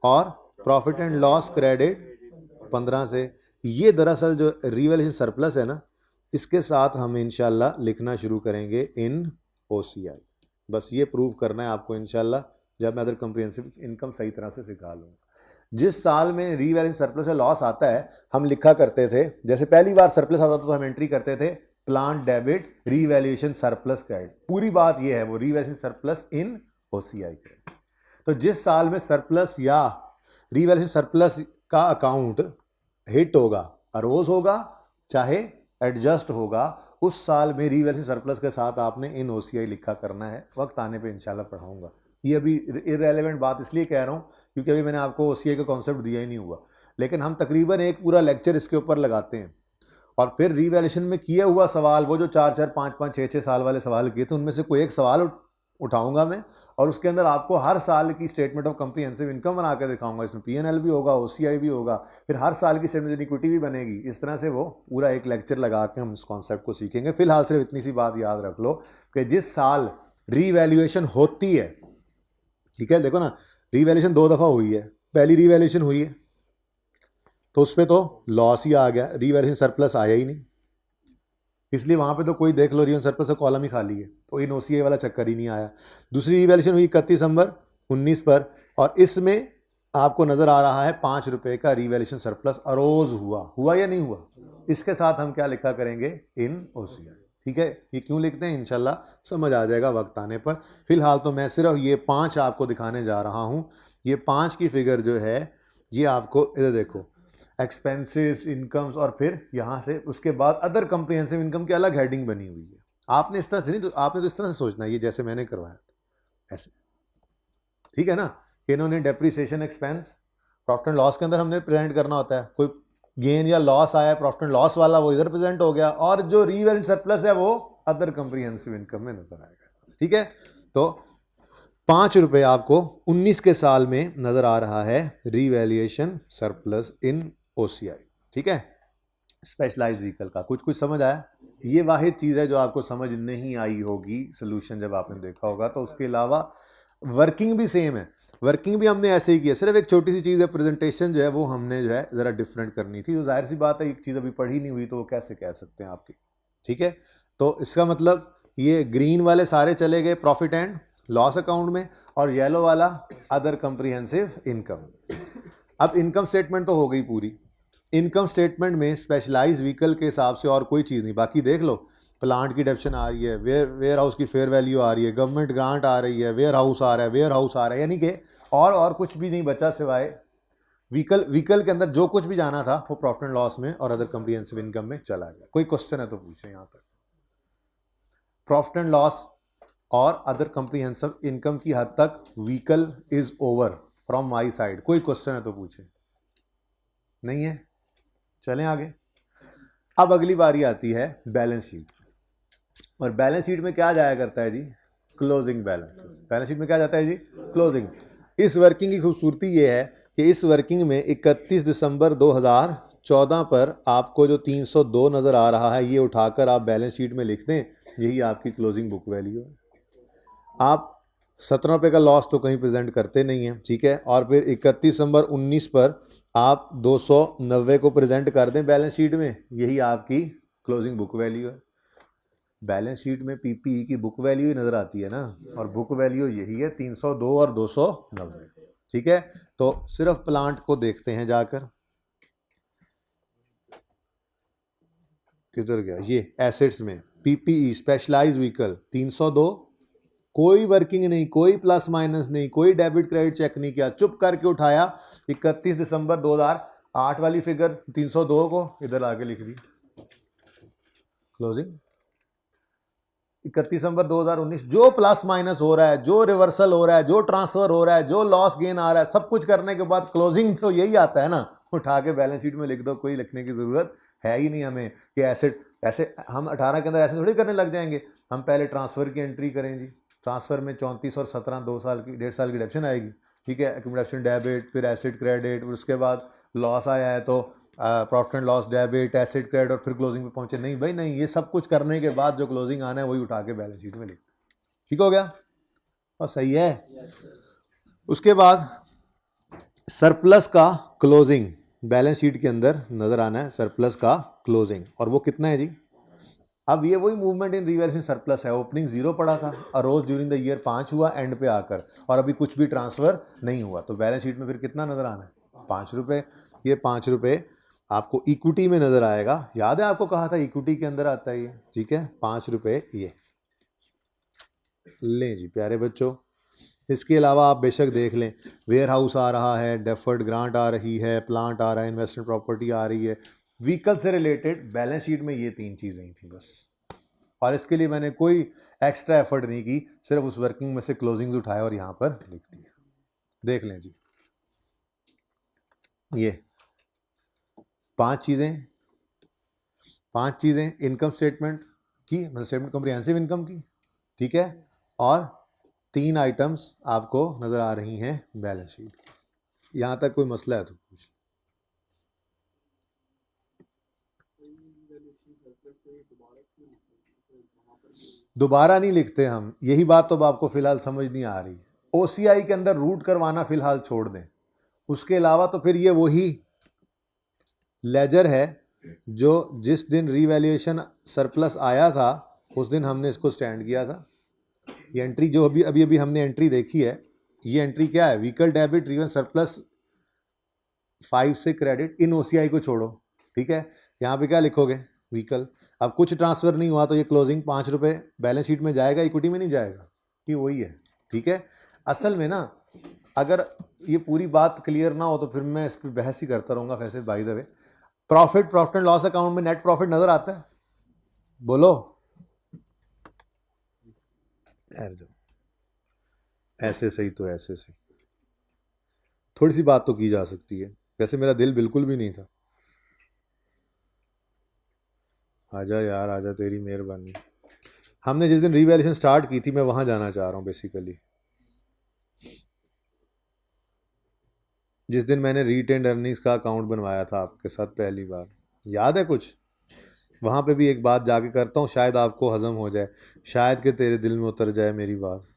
और प्रॉफिट एंड लॉस क्रेडिट 15 से। ये दरअसल जो रीवैल्यूएशन सरप्लस है ना, इसके साथ हम इंशाल्लाह लिखना शुरू करेंगे इन OCI। बस ये प्रूव करना है आपको इंशाल्लाह, जब मैं अदर कम्प्रीहेंसिव इनकम सही तरह से सिखा लूँगा। जिस साल में रीवैल्यूएशन सरप्लस या लॉस आता है हम लिखा करते थे, जैसे पहली बार सरप्लस आता था तो हम एंट्री करते थे plant debit revaluation surplus credit. पूरी बात यह है वो revaluation surplus in OCI credit. तो जिस साल में सरप्लस या रीवैल्यूएशन सरप्लस का अकाउंट हिट होगा, अरोज होगा चाहे एडजस्ट होगा, उस साल में रीवैल्यूएशन सरप्लस के साथ आपने इन ओसीआई लिखा करना है। वक्त आने पे इंशाल्लाह पढ़ाऊंगा। ये अभी इररेलेवेंट बात इसलिए कह रहा हूँ क्योंकि अभी मैंने आपको ओसीआई का कॉन्सेप्ट दिया ही नहीं हुआ, लेकिन हम तकरीबन एक पूरा लेक्चर इसके ऊपर लगाते हैं। और फिर रीवैल्यूएशन में किया हुआ सवाल, वो जो 4-4, 5-5, 6-6 साल वाले सवाल किए थे, उनमें से कोई एक सवाल उठाऊंगा मैं और उसके अंदर आपको हर साल की स्टेटमेंट ऑफ कॉम्प्रिहेंसिव इनकम बना के दिखाऊंगा। इसमें पीएनएल भी होगा, ओसीआई भी होगा, फिर हर साल की स्टेटमेंट इक्विटी भी बनेगी। इस तरह से वो पूरा एक लेक्चर लगा के हम इस कॉन्सेप्ट को सीखेंगे। फिलहाल सिर्फ इतनी सी बात याद रख लो कि जिस साल रीवैल्यूएशन होती है, ठीक है, देखो ना, रीवैल्यूएशन 2 दफ़ा हुई है। पहली रीवैल्यूएशन हुई है तो उस पर तो लॉस ही आ गया, रीवैल्यूएशन सरप्लस आया ही नहीं, इसलिए वहां पे तो कोई देख लो रीवैल्यूएशन सरप्लस का कॉलम ही खाली है, तो इन ओसीआई वाला चक्कर ही नहीं आया। दूसरी रीवैल्यूएशन हुई 31 दिसंबर 19 पर, और इसमें आपको नजर आ रहा है 5 रुपए का रीवैल्यूएशन सरप्लस अरोज हुआ या नहीं हुआ। इसके साथ हम क्या लिखा करेंगे, इन ओसीआई। ठीक है, ये क्यों लिखते हैं इंशाल्लाह समझ आ जाएगा वक्त आने पर। फिलहाल तो मैं सिर्फ ये 5 आपको दिखाने जा रहा हूं। ये 5 की फिगर जो है ये आपको इधर देखो, एक्सपेंसेस, इनकम्स, और फिर यहाँ से उसके बाद अदर कॉम्प्रिहेंसिव इनकम की अलग हेडिंग बनी हुई है। आपने इस तरह से नहीं, तो आपने तो इस तरह से सोचना है, ये जैसे मैंने करवाया ऐसे, ठीक है ना। इन्होंने depreciation expense profit and loss के अंदर हमने प्रेजेंट करना होता है। कोई गेन या लॉस आया प्रॉफिट एंड लॉस वाला, वो इधर प्रेजेंट हो गया, और जो रीवैल्यूएशन सरप्लस है वो अदर कॉम्प्रिहेंसिव इनकम में नजर आएगा। ठीक है, तो 5 रुपए आपको 19 के साल में नजर आ रहा है रीवैल्यूएशन सरप्लस इन ओसीआई। ठीक है, स्पेशलाइज्ड व्हीकल का कुछ समझ आया। ये वाहिद चीज़ है जो आपको समझ नहीं आई होगी सोल्यूशन जब आपने देखा होगा। तो उसके अलावा वर्किंग भी सेम है, वर्किंग भी हमने ऐसे ही किया, सिर्फ एक छोटी सी चीज़ है, प्रेजेंटेशन जो है वो हमने जो है ज़रा डिफरेंट करनी थी। तो जाहिर सी बात है, एक चीज़ अभी पढ़ी नहीं हुई तो वो कैसे कह सकते हैं आपकी। ठीक है, तो इसका मतलब ये ग्रीन वाले सारे चले गए प्रॉफिट एंड लॉस अकाउंट में, और येलो वाला अदर कॉम्प्रिहेंसिव इनकम। अब इनकम स्टेटमेंट तो हो गई पूरी। इनकम स्टेटमेंट में स्पेशलाइज्ड व्हीकल के हिसाब से और कोई चीज़ नहीं। बाकी देख लो, प्लांट की डेप्शन आ रही है, वेयर हाउस की फेयर वैल्यू आ रही है, गवर्नमेंट ग्रांट आ रही है, वेयर हाउस आ रहा है, यानी कि और कुछ भी नहीं बचा सिवाय व्हीकल के अंदर जो कुछ भी जाना था वो प्रॉफिट एंड लॉस में और अदर कॉम्प्रिहेंसिव इनकम में चला गया। कोई क्वेश्चन है तो पूछे यहाँ तक। प्रॉफिट एंड लॉस और अदर कॉम्प्रिहेंसिव इनकम की हद तक vehicle is over from my side. कोई क्वेश्चन है तो पूछे, नहीं है, चलें आगे। अब अगली बारी आती है बैलेंस शीट, और बैलेंस शीट में क्या जाया करता है जी, क्लोजिंग बैलेंसेस। बैलेंस शीट में क्या जाता है जी, क्लोजिंग। इस वर्किंग की खूबसूरती ये है कि इस वर्किंग में 31 दिसंबर 2014 पर आपको जो 302 नज़र आ रहा है, ये उठाकर आप बैलेंस शीट में लिख दें, यही आपकी क्लोजिंग बुक वैल्यू है। आप 17 रुपये का लॉस तो कहीं प्रेजेंट करते नहीं हैं, ठीक है, और फिर 31 दिसंबर 19 पर आप 290 को प्रेजेंट कर दें बैलेंस शीट में, यही आपकी क्लोजिंग बुक वैल्यू है। बैलेंस शीट में पीपीई की बुक वैल्यू ही नज़र आती है ना, और बुक वैल्यू यही है 302 और 290। ठीक है, तो सिर्फ प्लांट को देखते हैं जाकर, किधर गया ये, एसेट्स में पीपीई स्पेशलाइज्ड व्हीकल 302, कोई वर्किंग नहीं, कोई प्लस माइनस नहीं, कोई डेबिट क्रेडिट चेक नहीं किया, चुप करके उठाया 31 दिसंबर 2008 वाली फिगर 302 को इधर आके लिख दी क्लोजिंग। 31 दिसंबर 2019 जो प्लस माइनस हो रहा है, जो रिवर्सल हो रहा है, जो ट्रांसफर हो रहा है, जो लॉस गेन आ रहा है, सब कुछ करने के बाद क्लोजिंग तो यही आता है ना, उठा के बैलेंस शीट में लिख दो। कोई लिखने की जरूरत है ही नहीं हमें कि एसेट, ऐसे हम 18 के अंदर ऐसे थोड़ी करने लग जाएंगे। हम पहले ट्रांसफर की एंट्री करें जी, ट्रांसफर में 34 और 17 1.5 साल की डेप्शन आएगी। ठीक है, एक्यूमुलेशन डेबिट, फिर एसेट क्रेडिट, उसके बाद लॉस आया है तो profit and loss debit, asset credit, और फिर क्लोजिंग पे पहुंचे। नहीं भाई नहीं, ये सब कुछ करने के बाद जो क्लोजिंग आना है वही उठा के बैलेंस शीट में लिख। ठीक हो गया और सही है। उसके बाद सरप्लस का क्लोजिंग बैलेंस शीट के अंदर नजर आना है, सरप्लस का क्लोजिंग, और वो कितना है जी। अब ये वही मूवमेंट इन रिवैल्यूएशन सरप्लस है। ओपनिंग 0 पड़ा था, अरोज ड्यूरिंग द ईयर 5 हुआ एंड पे आकर, और अभी कुछ भी ट्रांसफर नहीं हुआ, तो बैलेंस शीट में फिर कितना नजर आना है, ₹5, ये ₹5 आपको इक्विटी में नज़र आएगा। याद है आपको कहा था इक्विटी के अंदर आता है ये, ठीक है, ₹5 ये लें जी प्यारे बच्चों। इसके अलावा आप बेशक देख लें, वेयर हाउस आ रहा है, डेफर्ड ग्रांट आ रही है, प्लांट आ रहा है, इन्वेस्टमेंट प्रॉपर्टी आ रही है, व्हीकल से रिलेटेड बैलेंस शीट में ये 3 चीज़ें ही थी बस। और इसके लिए मैंने कोई एक्स्ट्रा एफर्ट नहीं की, सिर्फ उस वर्किंग में से क्लोजिंग्स उठाए और यहाँ पर लिख दिए। देख लें जी, ये 5 चीज़ें इनकम स्टेटमेंट की, मतलब स्टेटमेंट कॉम्प्रिहेंसिव इनकम की, ठीक है, और 3 आइटम्स आपको नज़र आ रही हैं बैलेंस शीट। यहाँ तक कोई मसला है तो पूछ। दोबारा नहीं लिखते हम, यही बात तो आपको फिलहाल समझ नहीं आ रही। ओसीआई के अंदर रूट करवाना फिलहाल छोड़ दें, उसके अलावा तो फिर ये वही लेजर है जो जिस दिन रीवैल्यूएशन सरप्लस आया था उस दिन हमने इसको स्टैंड किया था। ये एंट्री जो अभी हमने एंट्री देखी है, ये एंट्री क्या है, व्हीकल डेबिट रिवन सरप्लस 5 से क्रेडिट इन ओसीआई को छोड़ो, ठीक है। यहाँ पे क्या लिखोगे, व्हीकल। अब कुछ ट्रांसफ़र नहीं हुआ तो ये क्लोजिंग ₹5 बैलेंस शीट में जाएगा, इक्विटी में नहीं जाएगा, ये वही है, ठीक है। असल में ना अगर ये पूरी बात क्लियर ना हो तो फिर मैं इस पर बहस ही करता रहूँगा। वैसे by the way profit and loss account में नेट प्रॉफिट नज़र आता है, बोलो ऐसे सही तो ऐसे सही, थोड़ी सी बात तो की जा सकती है। वैसे मेरा दिल बिल्कुल भी नहीं था। आजा यार आजा, तेरी मेहरबानी। हमने जिस दिन रीवैल्यूएशन स्टार्ट की थी, मैं वहाँ जाना चाह रहा हूँ बेसिकली, जिस दिन मैंने रिटेन्ड अर्निंग्स का अकाउंट बनवाया था आपके साथ पहली बार, याद है कुछ? वहाँ पे भी एक बात जाके करता हूँ, शायद आपको हजम हो जाए, शायद कि तेरे दिल में उतर जाए मेरी बात।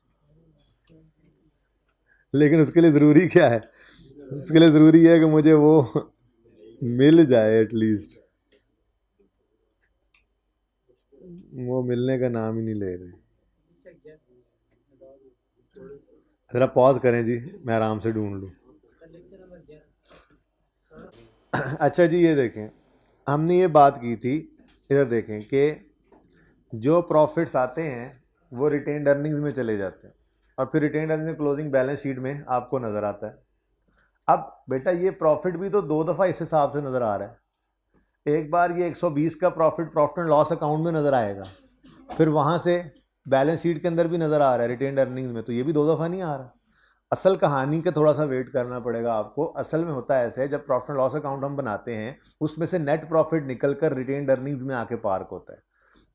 लेकिन उसके लिए ज़रूरी क्या है, उसके लिए ज़रूरी है कि मुझे वो मिल जाए एटलीस्ट। वो मिलने का नाम ही नहीं ले रहे। ज़रा पॉज करें जी, मैं आराम से ढूंढ लूँ। अच्छा जी, ये देखें, हमने ये बात की थी, इधर देखें कि जो प्रॉफिट्स आते हैं वो रिटेन्ड अर्निंग्स में चले जाते हैं और फिर retained earnings closing balance sheet में आपको नज़र आता है। अब बेटा ये प्रॉफिट भी तो 2 दफ़ा इस हिसाब से नज़र आ रहा है। एक बार ये 120 का प्रॉफिट एंड लॉस अकाउंट में नज़र आएगा, फिर वहाँ से बैलेंस शीट के अंदर भी नज़र आ रहा है रिटेन्ड अर्निंग्स में, तो ये भी 2 दफ़ा नहीं आ रहा। असल कहानी का थोड़ा सा वेट करना पड़ेगा आपको। असल में होता है ऐसे, जब प्रॉफिट एंड लॉस अकाउंट हम बनाते हैं उसमें से नेट प्रॉफिट निकलकर रिटेन्ड अर्निंग्स में आके पार्क होता है,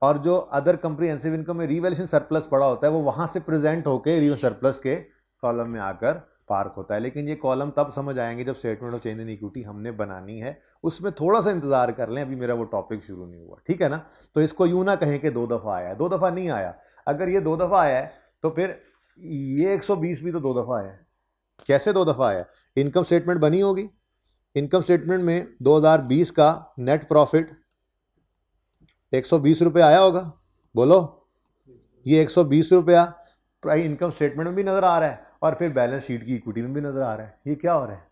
और जो अदर कंप्रिहेंसिव इनकम में रीवैल्यूएशन सरप्लस पड़ा होता है वो वहाँ से प्रेजेंट होकर रीवैल्यूएशन सरप्लस के कॉलम में आकर पार्क होता है। लेकिन ये कॉलम तब समझ आएंगे जब statement of change in equity हमने बनानी है, उसमें थोड़ा सा इंतजार कर लें, अभी मेरा वो टॉपिक शुरू नहीं हुआ, ठीक है ना। तो इसको यूँ ना कहें कि 2 दफ़ा आया है, 2 दफ़ा नहीं आया। अगर ये 2 दफ़ा आया है तो फिर ये 120 भी तो 2 दफ़ा आया है। कैसे 2 दफ़ा आया? इनकम स्टेटमेंट बनी होगी, इनकम स्टेटमेंट में 2020 का नेट प्रॉफिट 120 रुपये आया होगा, बोलो। ये 120 रुपया प्राइस इनकम स्टेटमेंट में भी नज़र आ रहा है और फिर बैलेंस शीट की इक्विटी में भी नज़र आ रहा है। ये क्या हो रहा है?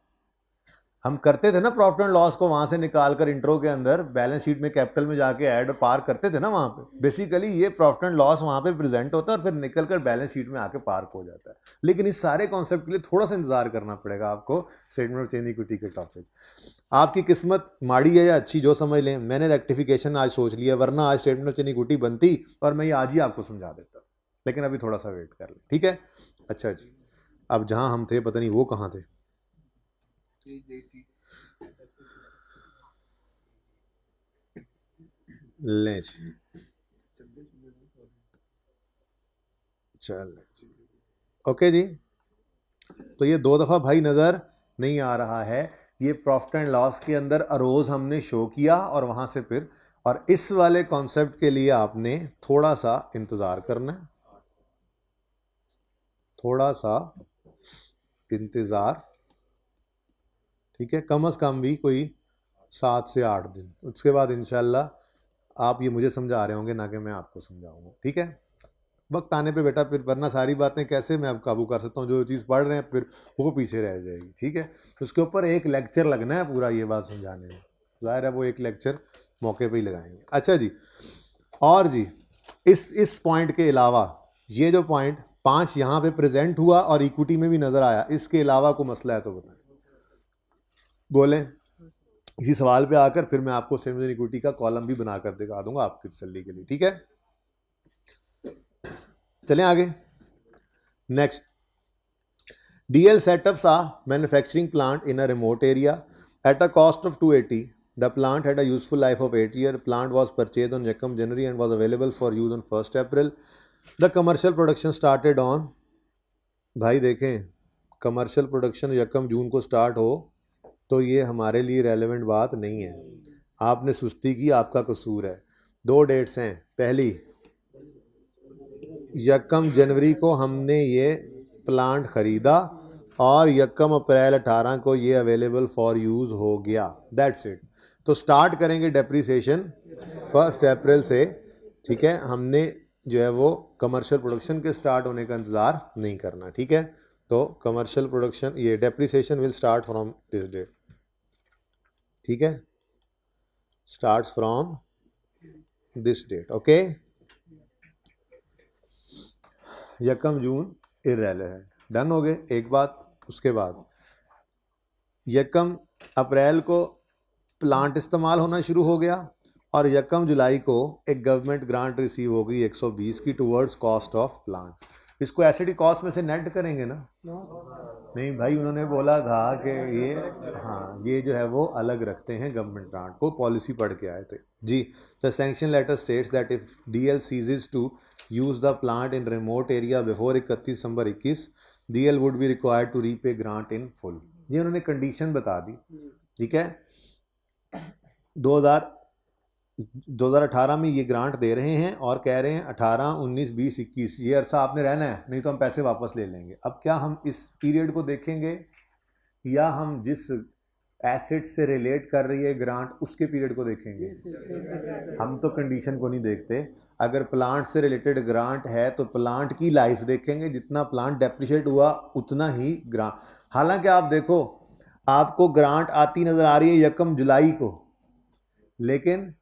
हम करते थे ना प्रॉफिट एंड लॉस को वहाँ से निकाल कर इंट्रो के अंदर बैलेंस शीट में कैपिटल में जाके ऐड पार करते थे ना वहाँ पे। बेसिकली ये प्रॉफिट एंड लॉस वहाँ पे प्रेजेंट होता है और फिर निकल कर बैलेंस शीट में आके पार्क हो जाता है। लेकिन इस सारे कॉन्सेप्ट के लिए थोड़ा सा इंतजार करना पड़ेगा आपको स्टेटमेंट ऑफ चेंज इक्विटी के टॉपिक। आपकी किस्मत माड़ी है या अच्छी जो समझ लें, मैंने रेक्टिफिकेशन आज सोच लिया, वरना आज स्टेटमेंट ऑफ चेंज इक्विटी बनती और मैं ये आज ही आपको समझा देता, लेकिन अभी थोड़ा सा वेट कर लें, ठीक है। अच्छा जी, अब जहाँ हम थे पता नहीं वो कहाँ थे। लें जी, चल ओके जी। तो ये 2 दफ़ा भाई नज़र नहीं आ रहा है, ये प्रॉफिट एंड लॉस के अंदर अरोज हमने शो किया और वहाँ से फिर, और इस वाले कॉन्सेप्ट के लिए आपने थोड़ा सा इंतज़ार करना है, थोड़ा सा इंतज़ार, ठीक है, कम से कम भी कोई 7 से 8 दिन। उसके बाद इंशाल्लाह आप ये मुझे समझा रहे होंगे ना कि मैं आपको समझाऊंगा, ठीक है। वक्त आने पे बेटा, फिर वरना सारी बातें कैसे मैं अब काबू कर सकता हूँ, जो चीज़ पढ़ रहे हैं फिर वो पीछे रह जाएगी, ठीक है। उसके ऊपर एक लेक्चर लगना है पूरा ये बात समझाने में, जाहिर है वो एक लेक्चर मौके पे ही लगाएंगे। अच्छा जी, और जी इस पॉइंट के अलावा ये जो पॉइंट 5 यहाँ पे प्रेजेंट हुआ और इक्विटी में भी नज़र आया, इसके अलावा कोई मसला है तो बताएं, बोलें। इसी सवाल पे आकर फिर मैं आपको सेम इक्विटी का कॉलम भी बनाकर दिखा दूंगा आपकी तसल्ली के लिए, ठीक है। चलें आगे। Next, DL setups a manufacturing plant in a remote area at a cost of 280. The plant had a useful life of 8 years. Plant was purchased on Yakam January and was available for use on 1st April. The commercial production started on, भाई देखें, commercial production यकम जून को start हो तो ये हमारे लिए relevant बात नहीं है। आपने सुस्ती की, आपका कसूर है। 2 डेट्स हैं, पहली यकम जनवरी को हमने ये प्लांट ख़रीदा और यकम अप्रैल 18 को ये अवेलेबल फॉर यूज़ हो गया, दैट्स इट। तो स्टार्ट करेंगे डेप्रीसिएशन 1 अप्रैल से, ठीक है। हमने जो है वो कमर्शियल प्रोडक्शन के स्टार्ट होने का इंतज़ार नहीं करना, ठीक है। तो कमर्शियल प्रोडक्शन, ये depreciation will start from this date, ठीक है, starts from this date, okay. यकम जून इररेलेवेंट, डन हो गए एक बात। उसके बाद यकम अप्रैल को प्लांट इस्तेमाल होना शुरू हो गया और यकम जुलाई को एक गवर्नमेंट ग्रांट रिसीव हो गई 120 की टूवर्ड्स कॉस्ट ऑफ प्लांट। इसको एसिडी कॉस्ट में से नेट करेंगे ना? नहीं भाई, उन्होंने बोला था कि ये, हाँ ये जो है वो अलग रखते हैं गवर्नमेंट ग्रांट को, पॉलिसी पढ़ के आए थे जी। The sanction letter states that if DL ceases to use the plant in remote area before 31 December 21, DL would be required to repay grant in full. ये उन्होंने कंडीशन बता दी, ठीक है। 2018 में ये ग्रांट दे रहे हैं और कह रहे हैं 18, 19, 20, 21 ये अरसा आपने रहना है, नहीं तो हम पैसे वापस ले लेंगे। अब क्या हम इस पीरियड को देखेंगे या हम जिस एसेट से रिलेट कर रही है ग्रांट उसके पीरियड को देखेंगे? हम तो कंडीशन को नहीं देखते। अगर प्लांट से रिलेटेड ग्रांट है तो प्लांट की लाइफ देखेंगे, जितना प्लांट डेप्रिशिएट हुआ उतना ही ग्रांट। हालांकि आप देखो, आपको ग्रांट आती नज़र आ रही है यकम जुलाई को, लेकिन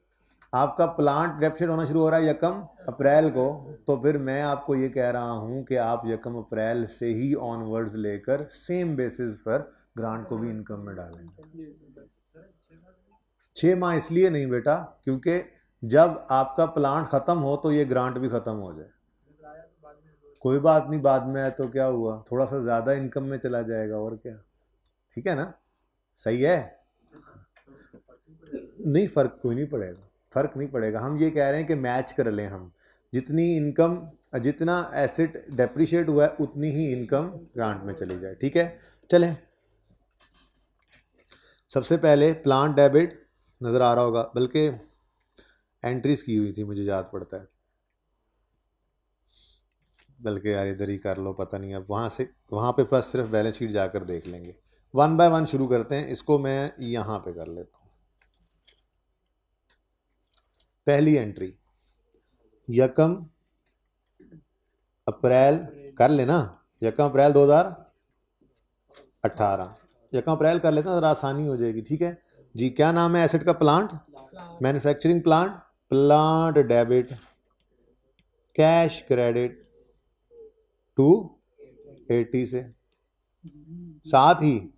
आपका प्लांट डेप्रिशिएट होना शुरू हो रहा है यकम अप्रैल को। तो फिर मैं आपको ये कह रहा हूँ कि आप यकम अप्रैल से ही ऑनवर्ड्स लेकर सेम बेसिस पर ग्रांट को भी इनकम में डालेंगे। 6 माह इसलिए नहीं बेटा, क्योंकि जब आपका प्लांट ख़त्म हो तो ये ग्रांट भी ख़त्म हो जाए। कोई बात नहीं, बाद में है तो क्या हुआ, थोड़ा सा ज़्यादा इनकम में चला जाएगा और क्या, ठीक है ना, सही है। नहीं, फ़र्क कोई नहीं पड़ेगा, फ़र्क नहीं पड़ेगा। हम ये कह रहे हैं कि मैच कर लें हम, जितनी इनकम, जितना एसेट डेप्रिशिएट हुआ है उतनी ही इनकम ग्रांट में चली जाए, ठीक है। चलें, सबसे पहले प्लांट डेबिट नज़र आ रहा होगा, बल्कि एंट्रीज की हुई थी मुझे याद पड़ता है, बल्कि यार इधर ही कर लो, पता नहीं अब वहाँ से वहाँ पे बस सिर्फ बैलेंस शीट जाकर देख लेंगे। 1 बाय 1 शुरू करते हैं, इसको मैं यहाँ पे कर लेता हूँ। पहली एंट्री यकम अप्रैल कर लेना, यकम अप्रैल 2018, यकम अप्रैल कर लेते हैं, ज़रा आसानी हो जाएगी, ठीक है जी। क्या नाम है एसेट का? Plant, manufacturing plant, plant debit, cash credit 280 से, साथ ही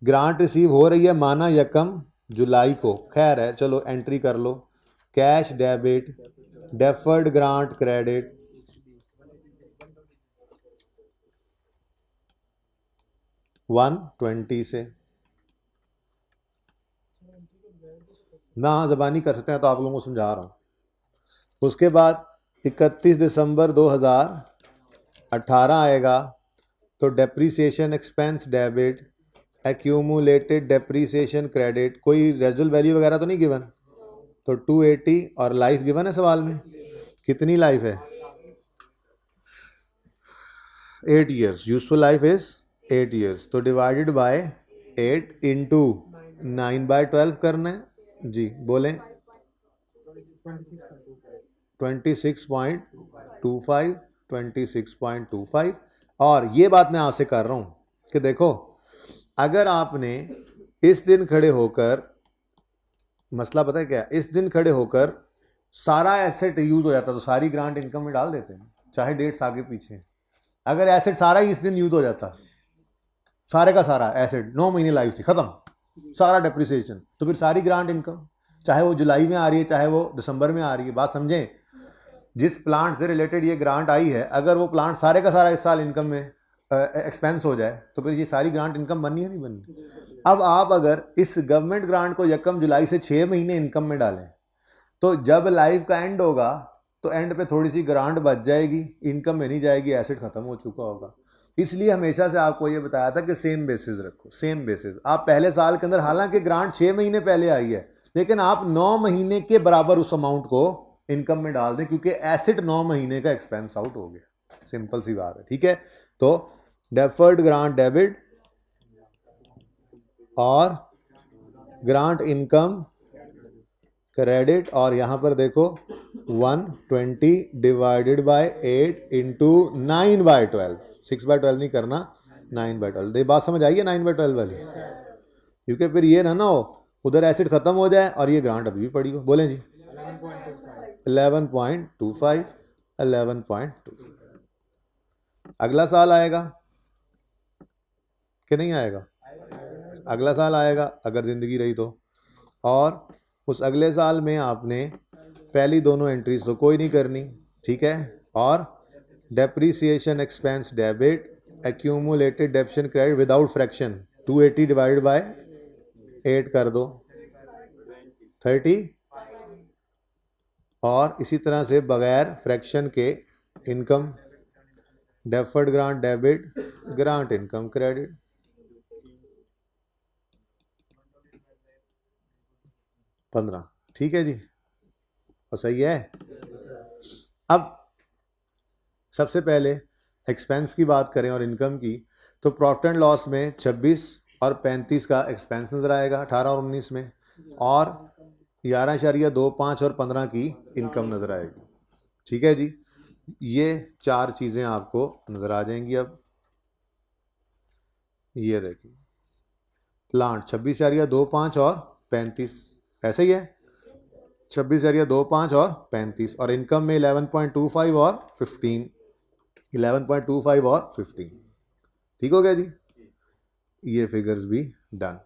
ग्रांट रिसीव हो रही है माना यकम जुलाई को, खैर है चलो एंट्री कर लो, cash debit, deferred grant credit 120 से। ना ज़बानी कर सकते हैं तो आप लोगों को समझा रहा हूँ। उसके बाद 31 दिसंबर 2018 आएगा तो depreciation expense debit, accumulated depreciation credit, कोई रेजुअल वैल्यू वगैरह तो नहीं गिवन, तो 280 और लाइफ गिवन है सवाल में, कितनी लाइफ है? 8 years, useful life is 8 years, तो डिवाइडेड बाय 8 इंटू 9/12 करना है जी, बोलें 26.25, 26.25, 26.25। और ये बात मैं आपसे कर रहा हूँ कि देखो अगर आपने इस दिन खड़े होकर, मसला पता है क्या, इस दिन खड़े होकर सारा एसेट यूज हो जाता तो सारी ग्रांट इनकम में डाल देते हैं, चाहे डेट्स आगे पीछे। अगर एसेट सारा ही इस दिन यूज हो जाता, सारे का सारा एसेट 9 महीने लाइफ थी, खत्म, सारा डेप्रिसिएशन, तो फिर सारी ग्रांट इनकम, चाहे वो जुलाई में आ रही है चाहे वो दिसंबर में आ रही है, बात समझें। जिस प्लांट से रिलेटेड ये ग्रांट आई है, अगर वो प्लांट सारे का सारा इस साल इनकम में एक्सपेंस हो जाए तो फिर ये सारी ग्रांट इनकम बननी है नहीं बननी। अब आप अगर इस गवर्नमेंट ग्रांट को यकम जुलाई से 6 महीने इनकम में डालें तो जब लाइफ का एंड होगा तो एंड पे थोड़ी सी ग्रांट बच जाएगी, इनकम में नहीं जाएगी, एसेट खत्म हो चुका होगा। इसलिए हमेशा से आपको ये बताया था कि सेम बेसिस रखो, सेम बेसिस। आप पहले साल के अंदर, हालांकि ग्रांट 6 महीने पहले आई है, लेकिन आप 9 महीने के बराबर उस अमाउंट को इनकम में डाल दें, क्योंकि एसेट 9 महीने का एक्सपेंस आउट हो गया। सिंपल सी बात है, ठीक है। तो डेफर्ड ग्रांट डेबिट और ग्रांट इनकम क्रेडिट, और यहां पर देखो 120 डिवाइडेड बाय 8 इंटू 9/12, 6/12 नहीं करना, 9/12। ये बात समझ आई है 9/12 वाली? क्योंकि फिर ये ना हो उधर एसिड खत्म हो जाए और ये ग्रांट अभी भी पड़ी हो। बोलें जी 11.25, 11.25। अगला साल आएगा कि नहीं आएगा? अगला साल आएगा अगर जिंदगी रही तो। और उस अगले साल में आपने पहली दोनों एंट्रीज तो कोई नहीं करनी, ठीक है। और depreciation expense debit, accumulated डेप्शन credit without fraction 280 divided by 8 कर दो 30, और इसी तरह से बगैर फ्रैक्शन के income, deferred grant debit, grant income credit. पंद्रह, ठीक है जी, और सही है। अब सबसे पहले एक्सपेंस की बात करें और इनकम की, तो प्रॉफिट एंड लॉस में 26 और 35 का एक्सपेंस नजर आएगा 18 और 19 में, और 11.25 और 15 की इनकम नजर आएगी, ठीक है जी। ये चार चीजें आपको नजर आ जाएंगी। अब ये देखिए प्लांट 26.25 और 35, ऐसे ही है 26.25 और 35, और इनकम में 11.25 और 15, 11.25 और 15, ठीक हो गया जी। ये फिगर्स भी डन,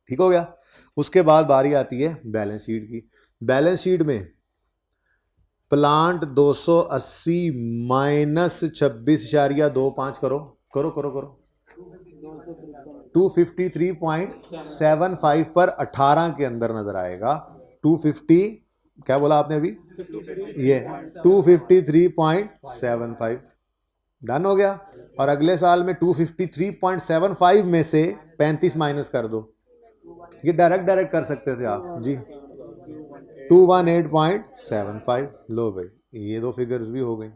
ठीक हो गया। उसके बाद बारी आती है बैलेंस शीट की। बैलेंस शीट में प्लांट 280 माइनस 26.25 करो करो करो करो 253.75 पर 18 के अंदर नजर आएगा। 250, क्या बोला आपने अभी? ये 253.75 डन हो गया। और अगले साल में 253.75 में से 35 माइनस कर दो। ये डायरेक्ट कर सकते थे आप जी, 218.75। लो भाई, ये दो फिगर्स भी हो गई।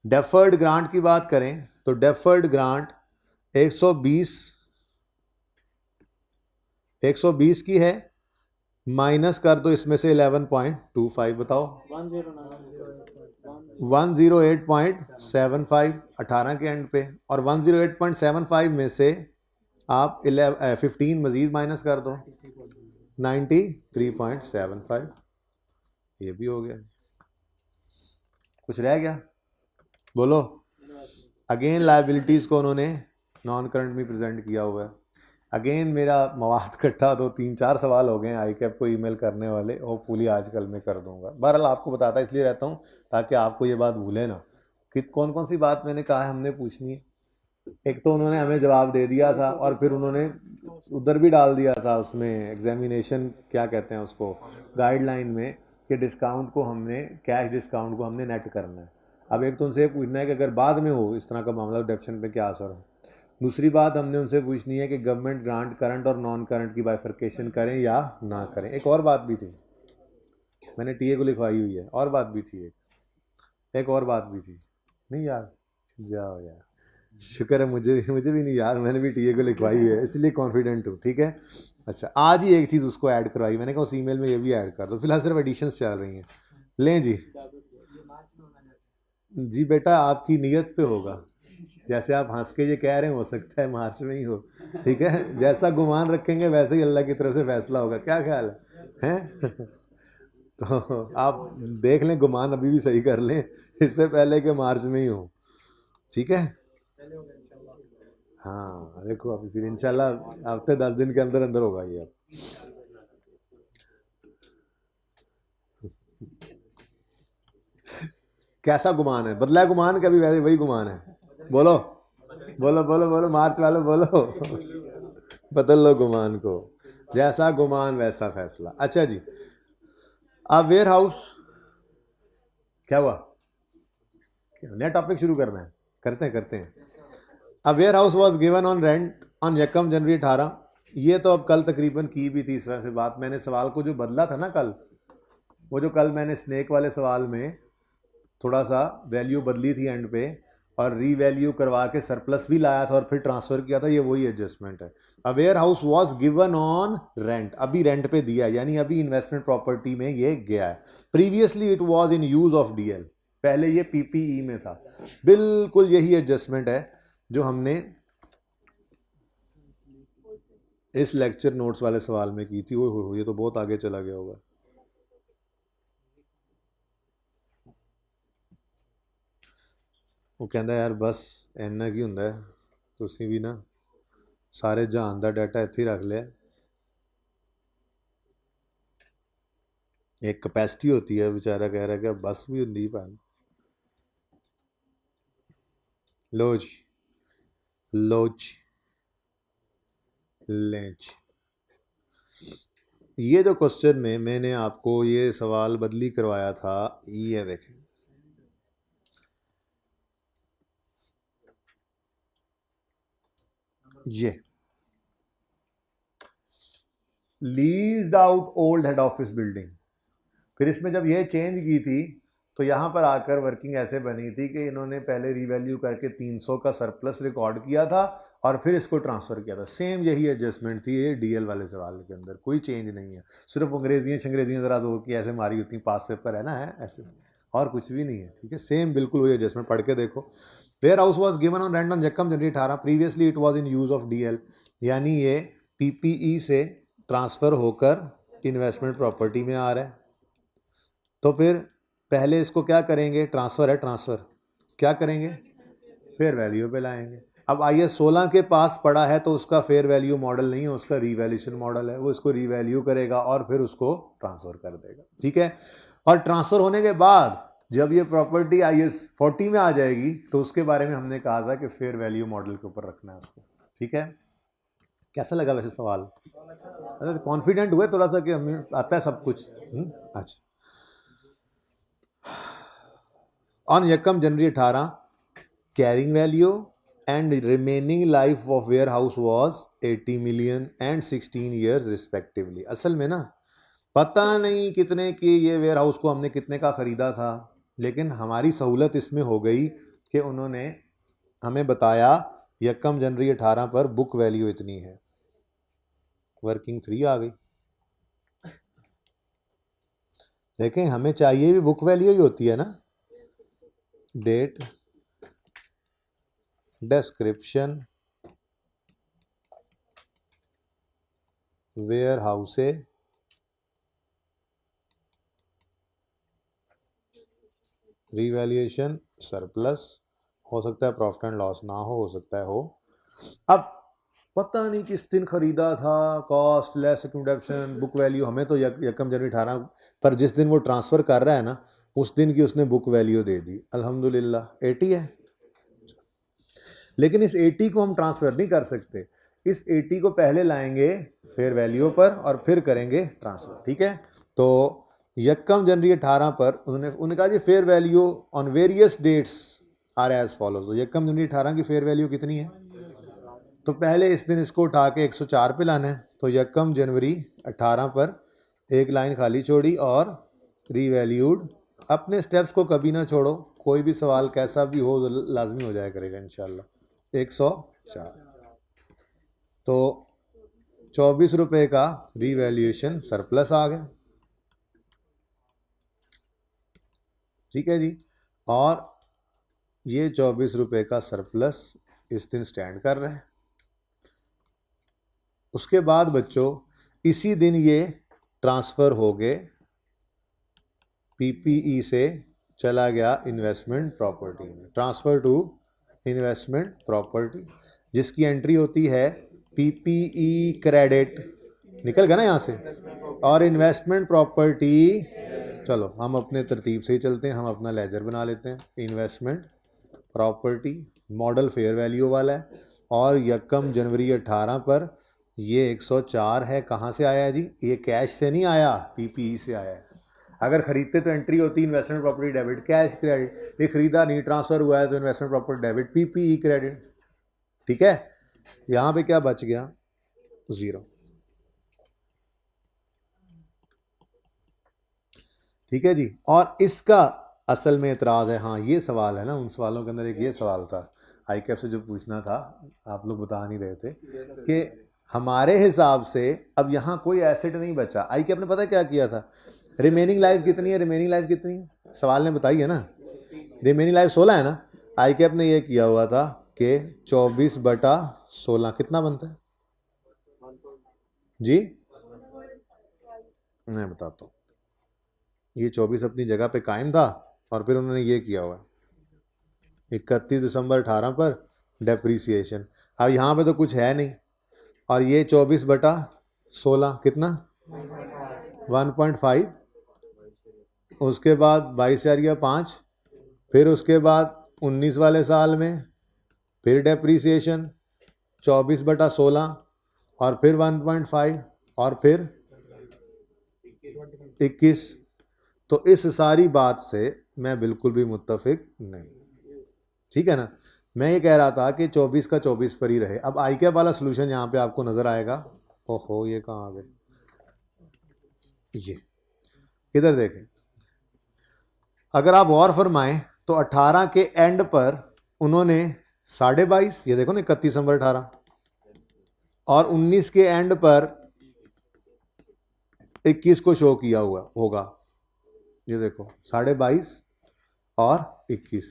डेफर्ड ग्रांट की बात करें तो डेफर्ड ग्रांट 120 की है, माइनस कर दो इसमें से 11.25, बताओ 108.75 18 के एंड पे, और 108.75 में से आप 15 मजीद माइनस कर दो 93.75, ये भी हो गया। कुछ रह गया? बोलो। अगेन लायबिलिटीज को उन्होंने नॉन करंट में प्रेजेंट किया हुआ है। अगेन मेरा मवाद इकट्ठा, तो 3-4 सवाल हो गए आई कैप को ईमेल करने वाले, होपफुली आजकल मैं कर दूंगा। बहरहाल आपको बताता इसलिए रहता हूँ ताकि आपको ये बात भूले ना कि कौन कौन सी बात मैंने कहा है हमने पूछनी है। एक तो उन्होंने हमें जवाब दे दिया था और फिर उन्होंने उधर भी डाल दिया था उसमें एग्जामिनेशन, क्या कहते हैं उसको, गाइडलाइन में, कि डिस्काउंट को हमने, कैश डिस्काउंट को हमने नेट करना है। अब एक तो उनसे पूछना है कि अगर बाद में हो इस तरह का मामला डेप्शन पे क्या असर हो। दूसरी बात हमने उनसे पूछनी है कि गवर्नमेंट ग्रांट करंट और नॉन करंट की बाइफर्केशन करें या ना करें। एक और बात भी थी, मैंने टीए को लिखवाई हुई है, और बात भी थी एक और बात भी थी, नहीं यार, जाओ यार, शुक्र है मुझे भी नहीं यार, मैंने भी टीए को लिखवाई हुई है इसलिए कॉन्फिडेंट हूँ, ठीक है। अच्छा, आज ही एक चीज़ उसको ऐड करवाई मैंने कहा उस ईमेल में ये भी ऐड कर दो। फिलहाल सिर्फ एडिशंस चल रही हैं, लें जी। जी बेटा, आपकी नीयत पे होगा। जैसे आप हंस के ये कह रहे हैं, हो सकता है मार्च में ही हो, ठीक है। जैसा गुमान रखेंगे वैसे ही अल्लाह की तरफ से फैसला होगा। क्या ख्याल है हैं? तो आप देख लें, गुमान अभी भी सही कर लें, इससे पहले कि मार्च में ही हो, ठीक है। हाँ देखो, अभी फिर इंशाल्लाह हफ्ते 10 दिन के अंदर अंदर होगा ये। अब कैसा गुमान है? बदला है गुमान का भी वैसे वही गुमान है? बोलो बोलो बोलो बोलो, मार्च वालों बोलो। बदल लो गुमान को, जैसा गुमान वैसा फैसला। अच्छा जी, अब वेयर हाउस क्या हुआ? नया टॉपिक शुरू करना है? करते हैं। अब warehouse was given on rent on यकम जनवरी 18। ये तो अब कल तकरीबन की भी थी इस तरह से बात। मैंने सवाल को जो बदला था ना कल, वो जो कल मैंने स्नेक वाले सवाल में थोड़ा सा वैल्यू बदली थी एंड पे, और रीवैल्यू करवा के सरप्लस भी लाया था और फिर ट्रांसफर किया था, ये वही एडजस्टमेंट है। A warehouse was given on rent, अभी रेंट पे दिया, यानी अभी इन्वेस्टमेंट प्रॉपर्टी में ये गया है। Previously it was in use of DL, पहले ये पीपीई में था। बिल्कुल यही एडजस्टमेंट है जो हमने इस लेक्चर नोट्स वाले सवाल में की थी। वो ये तो बहुत आगे चला गया होगा। वो कहता यार बस इन्ना की हुंदा है, तुसी भी ना सारे जहान का डाटा इत्थे ही रख लिया। एक कैपेसिटी होती है, बेचारा कह रहा है कि बस भी होंगी भैन। लो जी, लो जी, लेंच। ये जो क्वेश्चन में मैंने आपको ये सवाल बदली करवाया था, ये देखें, ये leased out old head office building. फिर इसमें जब ये चेंज की थी तो यहाँ पर आकर वर्किंग ऐसे बनी थी कि इन्होंने पहले रीवैल्यू करके 300 का सरप्लस रिकॉर्ड किया था और फिर इसको ट्रांसफ़र किया था। सेम यही एडजस्टमेंट थी ये डीएल वाले सवाल के अंदर, कोई चेंज नहीं है। सिर्फ अंग्रेजियाँ शंग्रेजियाँ ज़रा दो कि ऐसे मारी होती, पास पेपर है ना, है ऐसे, और कुछ भी नहीं है, ठीक है। सेम बिल्कुल वही एडजस्टमेंट, पढ़ के देखो। Warehouse was given on rent on यकम January 18, previously it was in use of DL, यानी ये पीपीई से ट्रांसफ़र होकर इन्वेस्टमेंट प्रॉपर्टी में आ रहा है। तो फिर पहले इसको क्या करेंगे? ट्रांसफ़र है, ट्रांसफ़र क्या करेंगे? फेयर वैल्यू पे लाएंगे। अब आइए 16 के पास पड़ा है तो उसका फेयर वैल्यू मॉडल नहीं है, उसका रीवैल्यूएशन मॉडल है। वो इसको रीवैल्यू करेगा और फिर उसको ट्रांसफ़र कर देगा, ठीक है। और ट्रांसफ़र होने के बाद जब ये प्रॉपर्टी IS 40 में आ जाएगी तो उसके बारे में हमने कहा था कि फेयर वैल्यू मॉडल के ऊपर रखना है उसको, ठीक है। कैसा लगा वैसे सवाल? कॉन्फिडेंट हुए थोड़ा सा कि हमें आता है सब कुछ? अच्छा। ऑन यकम January 18, carrying value and remaining life of warehouse was 80 million and 16 years respectively. असल में ना पता नहीं कितने की ये वेयर हाउस को हमने कितने का ख़रीदा था, लेकिन हमारी सहूलत इसमें हो गई कि उन्होंने हमें बताया यकम जनवरी 18 पर बुक वैल्यू इतनी है, वर्किंग 3 आ गई। देखें, हमें चाहिए भी बुक वैल्यू ही होती है ना। Date, description, warehouse, revaluation, surplus, हो सकता है प्रॉफिट एंड लॉस ना हो सकता है हो। अब पता नहीं किस दिन खरीदा था, कॉस्ट लेस एक्यूडेप्शन बुक वैल्यू, हमें तो यकम जनवरी 18 पर जिस दिन वो ट्रांसफ़र कर रहा है ना उस दिन की उसने बुक वैल्यू दे दी। अल्हम्दुलिल्लाह 80 है, लेकिन इस 80 को हम ट्रांसफ़र नहीं कर सकते। इस 80 को पहले लाएंगे फेयर वैल्यू पर और फिर करेंगे ट्रांसफ़र, ठीक है। तो यकम जनवरी 18 पर उन्होंने कहा जी fair value on various dates are as follows. तो यकम जनवरी 18 की फेयर वैल्यू कितनी है? तो पहले इस दिन इसको उठा के 104 पे लाना है। तो यकम जनवरी 18 पर एक लाइन खाली छोड़ी और रीवैल्यूड। अपने स्टेप्स को कभी ना छोड़ो, कोई भी सवाल कैसा भी हो लाजमी हो जाया करेगा इंशाल्लाह। 104 तो 24 रुपये का रीवैल्यूएशन सरप्लस आ गया। ठीक है जी। और ये 24 रुपये का सरप्लस इस दिन स्टैंड कर रहे हैं। उसके बाद बच्चों इसी दिन ये ट्रांसफ़र हो गए, पीपीई से चला गया इन्वेस्टमेंट प्रॉपर्टी में, ट्रांसफ़र टू इन्वेस्टमेंट प्रॉपर्टी, जिसकी एंट्री होती है पीपीई क्रेडिट, निकल गया ना यहाँ से, और इन्वेस्टमेंट प्रॉपर्टी। चलो हम अपने तरतीब से ही चलते हैं, हम अपना लेजर बना लेते हैं। Investment property model fair value वाला है, और 1 जनवरी 18 पर ये 104 है। कहाँ से आया जी? ये कैश से नहीं आया, पीपीई से आया है। अगर खरीदते तो एंट्री होती investment property debit cash credit, ये खरीदा नहीं, ट्रांसफ़र हुआ है तो investment property debit PPE credit. ठीक है, यहाँ पे क्या बच गया? 0। ठीक है जी। और इसका असल में एतराज़ है, हाँ ये सवाल है ना, उन सवालों के अंदर एक ये सवाल था आईकैप से जो पूछना था, आप लोग बता नहीं रहे थे कि हमारे हिसाब से अब यहाँ कोई एसेट नहीं बचा। आईकैप ने पता क्या किया था? रिमेनिंग लाइफ कितनी है, रिमेनिंग लाइफ कितनी है, सवाल ने बताई है ना, रिमेनिंग लाइफ 16 है ना। आईकैप ने ये किया हुआ था कि 24/16 कितना बनता है जी? मैं बताता हूँ। ये 24 अपनी जगह पे कायम था, और फिर उन्होंने ये किया हुआ 31 दिसंबर 18 पर डेप्रीसिएशन। अब यहाँ पे तो कुछ है नहीं, और ये 24/16 कितना 1.5, उसके बाद 22 या 5, फिर उसके बाद 19 वाले साल में फिर डेप्रीसिएशन 24/16, और फिर 1.5, और फिर 21। तो इस सारी बात से मैं बिल्कुल भी मुत्तफिक नहीं। ठीक है ना, मैं ये कह रहा था कि 24 का 24 पर ही रहे। अब आईकैप वाला सोल्यूशन यहाँ पे आपको नजर आएगा। ओहो ये कहाँ आ गए, ये इधर देखें। अगर आप गौर फरमाएं तो 18 के एंड पर उन्होंने 22.5, ये देखो ना 31 दिसंबर 18, और 19 के एंड पर 21 को शो किया हुआ होगा, ये देखो 22.5 और 21।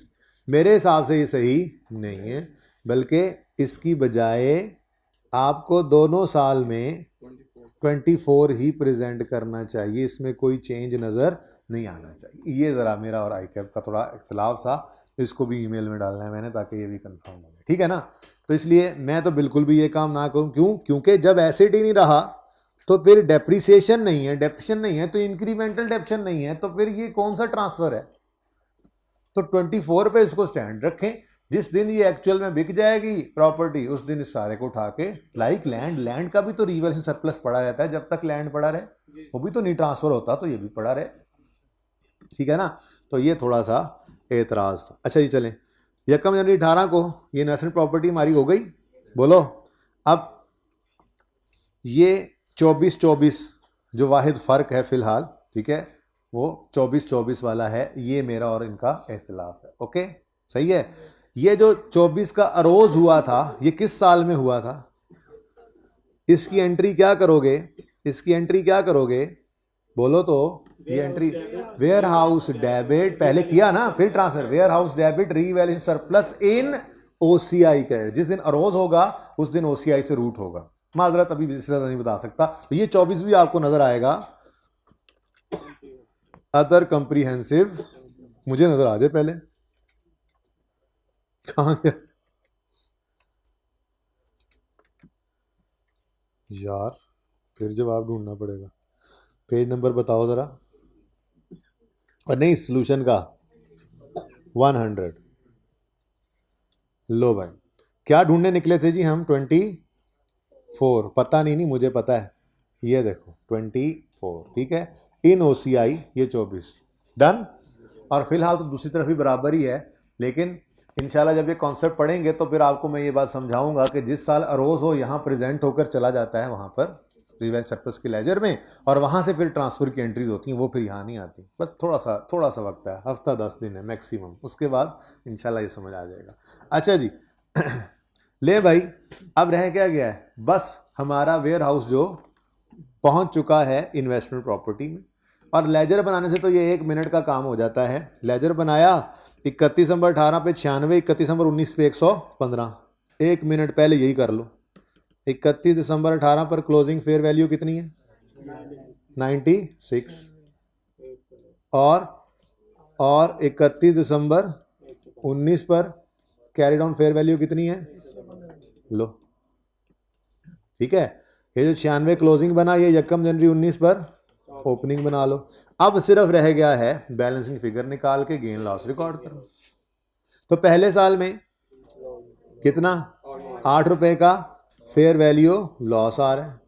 मेरे हिसाब से ये सही नहीं है, बल्कि इसकी बजाय आपको दोनों साल में 24 ही प्रेजेंट करना चाहिए, इसमें कोई चेंज नज़र नहीं आना चाहिए। ये ज़रा मेरा और आईकैप का थोड़ा इख्तलाफ था, इसको भी ईमेल में डालना है मैंने, ताकि ये भी कंफर्म हो जाए। ठीक है ना, तो इसलिए मैं तो बिल्कुल भी ये काम ना करूं। क्यों? क्योंकि जब एसेट ही नहीं रहा तो फिर डेप्रिसिएशन नहीं है, डेप्शन नहीं है, तो इंक्रीमेंटल डेप्शन नहीं है, तो फिर ये कौन सा ट्रांसफर है? तो 24 पे इसको स्टैंड रखें। जिस दिन ये एक्चुअल में बिक जाएगी प्रॉपर्टी, उस दिन इस सारे को उठा के, लाइक लैंड का भी तो रिवैल्यूएशन सरप्लस पड़ा रहता है, जब तक लैंड पड़ा रहे, वो भी तो नहीं ट्रांसफर होता, तो ये भी पड़ा रहे। ठीक है ना, तो ये थोड़ा सा एतराज था। अच्छा जी चलें, 1 जनवरी 18 को ये इन्वेस्टमेंट प्रॉपर्टी हमारी हो गई, बोलो। अब ये 24-24 जो वाहिद फ़र्क है फ़िलहाल, ठीक है, वो 24-24 वाला है, ये मेरा और इनका इख्तिलाफ है। ओके सही है। ये जो 24 का अरोज हुआ था, ये किस साल में हुआ था? इसकी एंट्री क्या करोगे, इसकी एंट्री क्या करोगे, बोलो तो। ये एंट्री वेयर हाउस डेबिट पहले किया ना, फिर transfer, warehouse debit revaluation surplus in OCI credit. जिस दिन अरोज होगा उस दिन ओसीआई से रूट होगा। माजरत अभी इससे ज़्यादा नहीं बता सकता। तो ये 24 भी आपको नजर आएगा, अदर कंप्रीहेंसिव, मुझे नजर आ जाए पहले, कहाँ गया यार, फिर जवाब ढूंढना पड़ेगा। पेज नंबर बताओ जरा, और नहीं सॉल्यूशन का 100। लो भाई, क्या ढूंढने निकले थे जी हम? 24, पता नहीं, मुझे पता है, ये देखो 24, ठीक है, इन ओसीआई ये 24, डन। और फिलहाल तो दूसरी तरफ भी बराबर ही है, लेकिन इंशाल्लाह जब ये कॉन्सेप्ट पढ़ेंगे तो फिर आपको मैं ये बात समझाऊंगा कि जिस साल अरोज हो यहाँ प्रेजेंट होकर चला जाता है वहाँ पर रिवेंज सरप्लस के लेजर में, और वहाँ से फिर ट्रांसफ़र की एंट्रीज होती हैं, वो फिर यहाँ नहीं आती। बस थोड़ा सा वक्त है, हफ्ता 10 दिन है मैक्सिमम, उसके बाद इंशाल्लाह ये समझ आ जाएगा। अच्छा जी ले भाई, अब रह क्या गया है? बस हमारा वेयर हाउस जो पहुँच चुका है इन्वेस्टमेंट प्रॉपर्टी में, और लेजर बनाने से तो ये 1 मिनट का काम हो जाता है। लेजर बनाया 31 दिसंबर 18 पे 96, 31 दिसंबर 19 पे 115, 1 मिनट पहले यही कर लो। 31 दिसंबर 18 पर क्लोजिंग फेयर वैल्यू कितनी है? 96। और 31 दिसंबर 19 पर कैरी डाउन फेयर वैल्यू कितनी है? लो, ठीक है। ये जो 96 क्लोजिंग बना, ये 1 जनवरी 19 पर ओपनिंग बना लो। अब सिर्फ रह गया है बैलेंसिंग फिगर निकाल के गेन लॉस रिकॉर्ड करो। तो पहले साल में कितना? 8 रुपए का फेयर वैल्यू लॉस आ रहा है,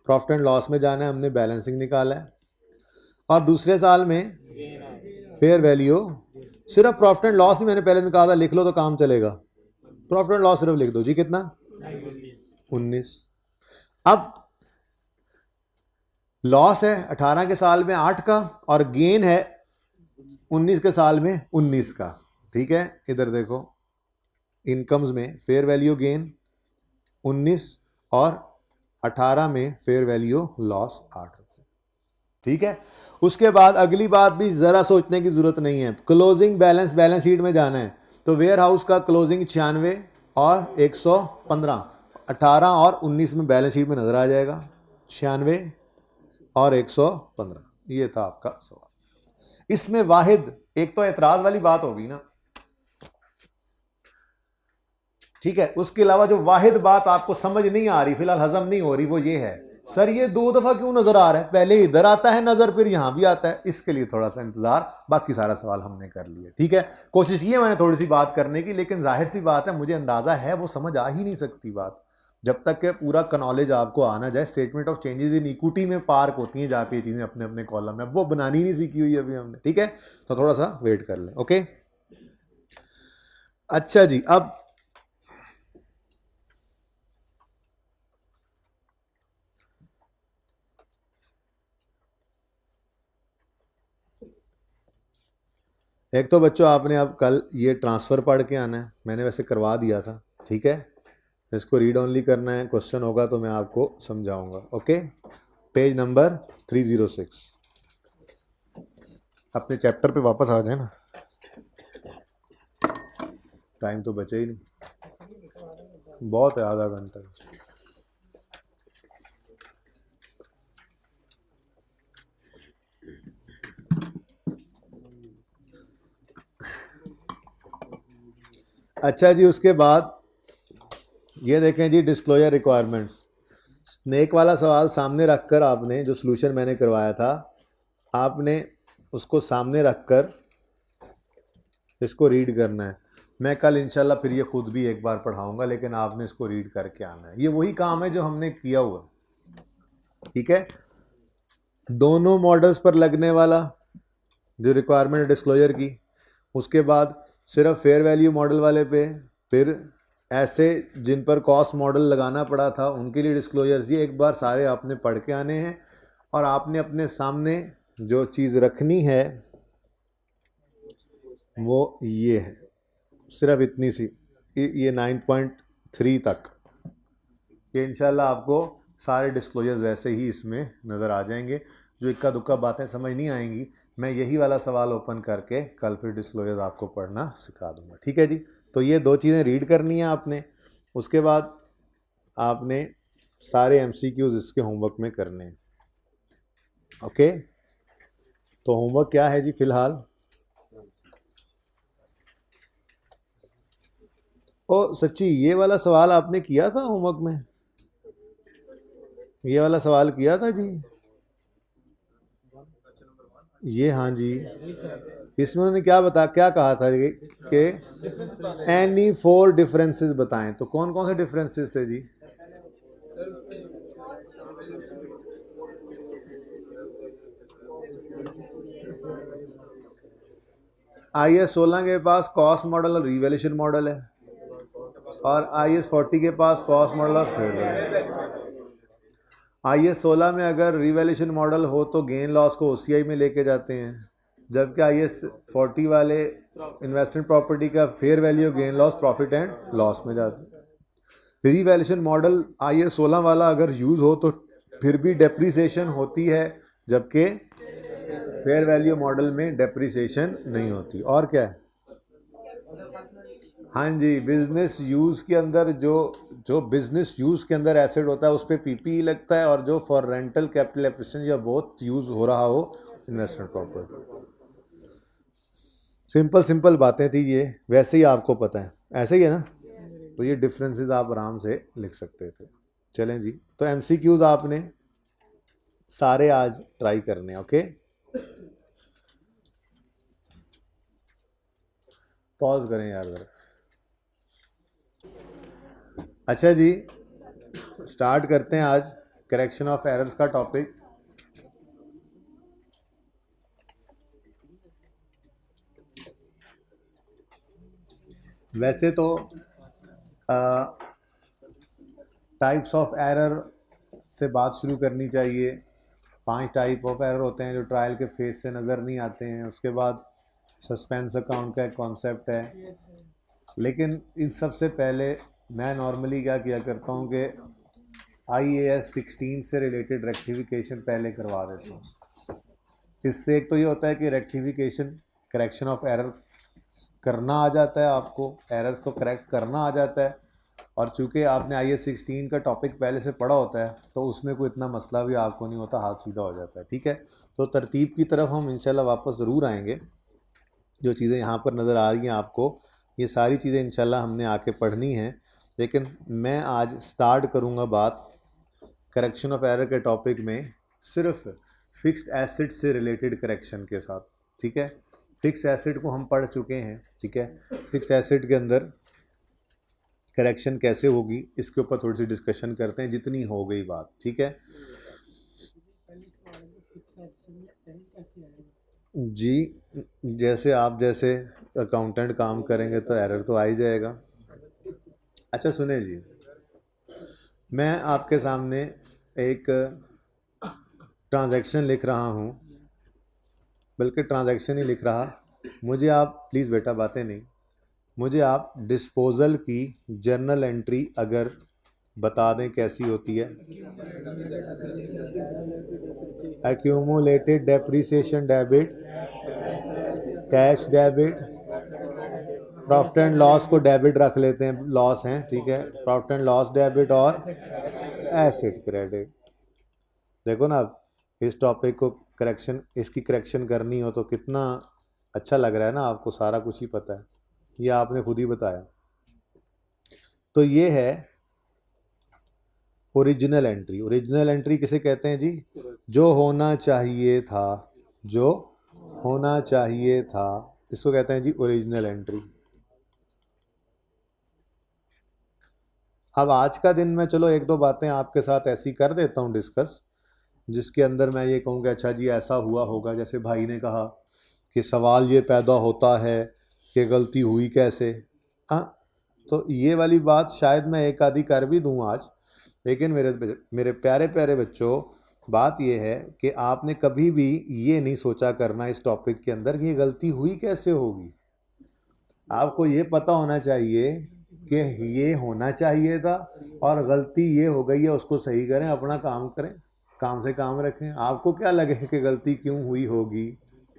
प्रॉफिट एंड लॉस में जाना है, हमने बैलेंसिंग निकाला है। और दूसरे साल में फेयर वैल्यू, सिर्फ प्रॉफिट एंड लॉस ही मैंने पहले निकाला था, लिख लो तो काम चलेगा। प्रॉफिट एंड लॉस सिर्फ लिख दो जी, कितना? 19। अब लॉस है 18 के साल में 8 का और गेन है 19 के साल में 19 का, ठीक है। इधर देखो, इनकम्स में फेयर वैल्यू गेन 19 और 18 में फेयर वैल्यू लॉस 8, ठीक है। उसके बाद अगली बात भी जरा सोचने की जरूरत नहीं है, क्लोजिंग बैलेंस बैलेंस शीट में जाना है। तो वेयर हाउस का क्लोजिंग 96 और 115, 18 और 19 में बैलेंस शीट में नजर आ जाएगा, 96 और 115। ये था आपका सवाल। इसमें वाहिद एक तो एतराज वाली बात होगी ना, ठीक है। उसके अलावा जो वाहिद बात आपको समझ नहीं आ रही, फिलहाल हजम नहीं हो रही, वो ये है, सर ये 2 दफा क्यों नजर आ रहा है? पहले इधर आता है नजर, फिर यहां भी आता है। इसके लिए थोड़ा सा इंतजार, बाकी सारा सवाल हमने कर लिया, ठीक है। कोशिश की है मैंने थोड़ी सी बात करने की, लेकिन जाहिर सी बात है, मुझे अंदाजा है वो समझ आ ही नहीं सकती बात जब तक के पूरा नॉलेज आपको आना जाए। Statement of changes in equity में पार्क होती हैं जाके ये चीजें अपने अपने कॉलम में, वो बनानी नहीं सीखी हुई अभी हमने, ठीक है। तो थोड़ा सा वेट कर लें, ओके। अच्छा जी, अब एक तो बच्चों आपने अब कल ये ट्रांसफर पढ़ के आना है, मैंने वैसे करवा दिया था, ठीक है। इसको रीड ओनली करना है, क्वेश्चन होगा तो मैं आपको समझाऊंगा, ओके। Page number 306। अपने चैप्टर पे वापस आ जाए ना, टाइम तो बचे ही नहीं, बहुत है, आधा घंटा। अच्छा जी, उसके बाद ये देखें जी, डिस्क्लोजर रिक्वायरमेंट्स। स्नेक वाला सवाल सामने रखकर आपने, जो सॉल्यूशन मैंने करवाया था, आपने उसको सामने रखकर इसको रीड करना है। मैं कल इंशाल्लाह फिर ये खुद भी एक बार पढ़ाऊंगा, लेकिन आपने इसको रीड करके आना है। ये वही काम है जो हमने किया हुआ, ठीक है। दोनों मॉडल्स पर लगने वाला जो रिक्वायरमेंट डिस्क्लोजर की, उसके बाद सिर्फ फेयर वैल्यू मॉडल वाले पे, फिर ऐसे जिन पर कॉस्ट मॉडल लगाना पड़ा था उनके लिए डिस्क्लोजर्स। ये एक बार सारे आपने पढ़ के आने हैं और आपने अपने सामने जो चीज़ रखनी है वो ये है, सिर्फ इतनी सी, ये 9.3 तक। ये इंशाल्लाह आपको सारे डिस्क्लोजर्स ऐसे ही इसमें नज़र आ जाएंगे। जो इक्का दुक्का बातें समझ नहीं आएंगी, मैं यही वाला सवाल ओपन करके कल फिर डिस्क्लोजर्स आपको पढ़ना सिखा दूंगा, ठीक है जी। तो ये 2 चीज़ें रीड करनी है आपने। उसके बाद आपने सारे MCQs इसके होमवर्क में करने हैं, ओके। तो होमवर्क क्या है जी फिलहाल? ओ सच्ची, ये वाला सवाल आपने किया था होमवर्क में? ये वाला सवाल किया था जी ये? हाँ जी, इसमें उन्होंने क्या कहा था कि एनी 4 डिफरेंसेस बताएं। तो कौन कौन से डिफरेंसेस थे जी? IS 16 के पास कॉस्ट मॉडल और रिवैल्यूएशन मॉडल है, और IS 40 के पास कॉस्ट मॉडल और फेयर वैल्यू। IS 16 में अगर रिवैल्यूएशन मॉडल हो तो गेन लॉस को OCI में लेके जाते हैं, जबकि IS 40 वाले इन्वेस्टमेंट प्रॉपर्टी का fair value gain loss profit and loss में जाते हैं। रिवैल्यूएशन मॉडल IS 16 वाला अगर यूज़ हो तो फिर भी डेप्रिसिएशन होती है, जबकि फेयर वैल्यू मॉडल में डेप्रिसिएशन नहीं होती। और क्या है? हाँ जी, बिजनेस यूज़ के अंदर जो जो बिजनेस यूज़ के अंदर एसेट होता है उस पर पीपीई लगता है, और जो फॉर रेंटल कैपिटल एप्रिसिएशन या बहुत यूज़ हो रहा हो इन्वेस्टमेंट प्रॉपर्टी। सिंपल सिंपल बातें थी ये, वैसे ही आपको पता है, ऐसे ही है ना? तो ये डिफरेंसेस आप आराम से लिख सकते थे। चलें जी, तो एमसीक्यूज आपने सारे आज ट्राई करने, ओके? पॉज करें यार जरा। अच्छा जी, स्टार्ट करते हैं आज करेक्शन ऑफ एरर्स का टॉपिक। वैसे तो टाइप्स ऑफ एरर से बात शुरू करनी चाहिए। 5 टाइप ऑफ एरर होते हैं जो ट्रायल के फेज से नज़र नहीं आते हैं। उसके बाद सस्पेंस अकाउंट का एक कॉन्सेप्ट है, लेकिन इन सब से पहले मैं नॉर्मली क्या किया करता हूँ कि IAS 16 से रिलेटेड रेक्टिफिकेशन पहले करवा देता हूँ। इससे एक तो ये होता है कि रेक्टिफिकेशन, करेक्शन ऑफ एरर करना आ जाता है, आपको एरर्स को करेक्ट करना आ जाता है। और चूंकि आपने IAS 16 का टॉपिक पहले से पढ़ा होता है तो उसमें कोई इतना मसला भी आपको नहीं होता, हाथ सीधा हो जाता है। ठीक है, तो तरतीब की तरफ हम इंशाल्लाह वापस ज़रूर आएंगे। जो चीज़ें यहाँ पर नज़र आ रही हैं आपको, ये सारी चीज़ें इंशाल्लाह हमने आके पढ़नी हैं। लेकिन मैं आज स्टार्ट करूँगा बात करेक्शन ऑफ एरर के टॉपिक में सिर्फ फिक्स्ड एसेट से रिलेटेड करेक्शन के साथ। ठीक है, फिक्स एसेट को हम पढ़ चुके हैं। ठीक है, फिक्स एसेट के अंदर करेक्शन कैसे होगी इसके ऊपर थोड़ी सी डिस्कशन करते हैं, जितनी हो गई बात। ठीक है जी, जैसे आप जैसे अकाउंटेंट काम करेंगे तो एरर तो आ ही जाएगा। अच्छा सुने जी, मैं आपके सामने एक ट्रांजैक्शन लिख रहा हूँ, बल्कि ट्रांजैक्शन ही लिख रहा। मुझे आप प्लीज़ बेटा बातें नहीं, मुझे आप डिस्पोजल की जर्नल एंट्री अगर बता दें कैसी होती है। Accumulated depreciation debit, cash debit, profit and loss को डेबिट रख लेते हैं, लॉस हैं। ठीक है, प्रॉफिट एंड लॉस डेबिट और एसेट क्रेडिट। देखो ना, इस टॉपिक को करेक्शन, इसकी करेक्शन करनी हो तो कितना अच्छा लग रहा है ना आपको, सारा कुछ ही पता है, ये आपने खुद ही बताया। तो ये है ओरिजिनल एंट्री। ओरिजिनल एंट्री किसे कहते हैं जी? जो होना चाहिए था, जो होना चाहिए था, इसको कहते हैं जी ओरिजिनल एंट्री। अब आज का दिन मैं चलो एक दो बातें आपके साथ ऐसी कर देता हूँ डिस्कस, जिसके अंदर मैं ये कहूँ कि अच्छा जी ऐसा हुआ होगा। जैसे भाई ने कहा कि सवाल ये पैदा होता है कि गलती हुई कैसे। हाँ, तो ये वाली बात शायद मैं एक आधी कर भी दूँ आज, लेकिन मेरे प्यारे प्यारे बच्चों, बात ये है कि आपने कभी भी ये नहीं सोचा करना इस टॉपिक के अंदर कि ये गलती हुई कैसे होगी। आपको ये पता होना चाहिए कि ये होना चाहिए था और गलती ये हो गई है, उसको सही करें, अपना काम करें, काम से काम रखें। आपको क्या लगे कि गलती क्यों हुई होगी?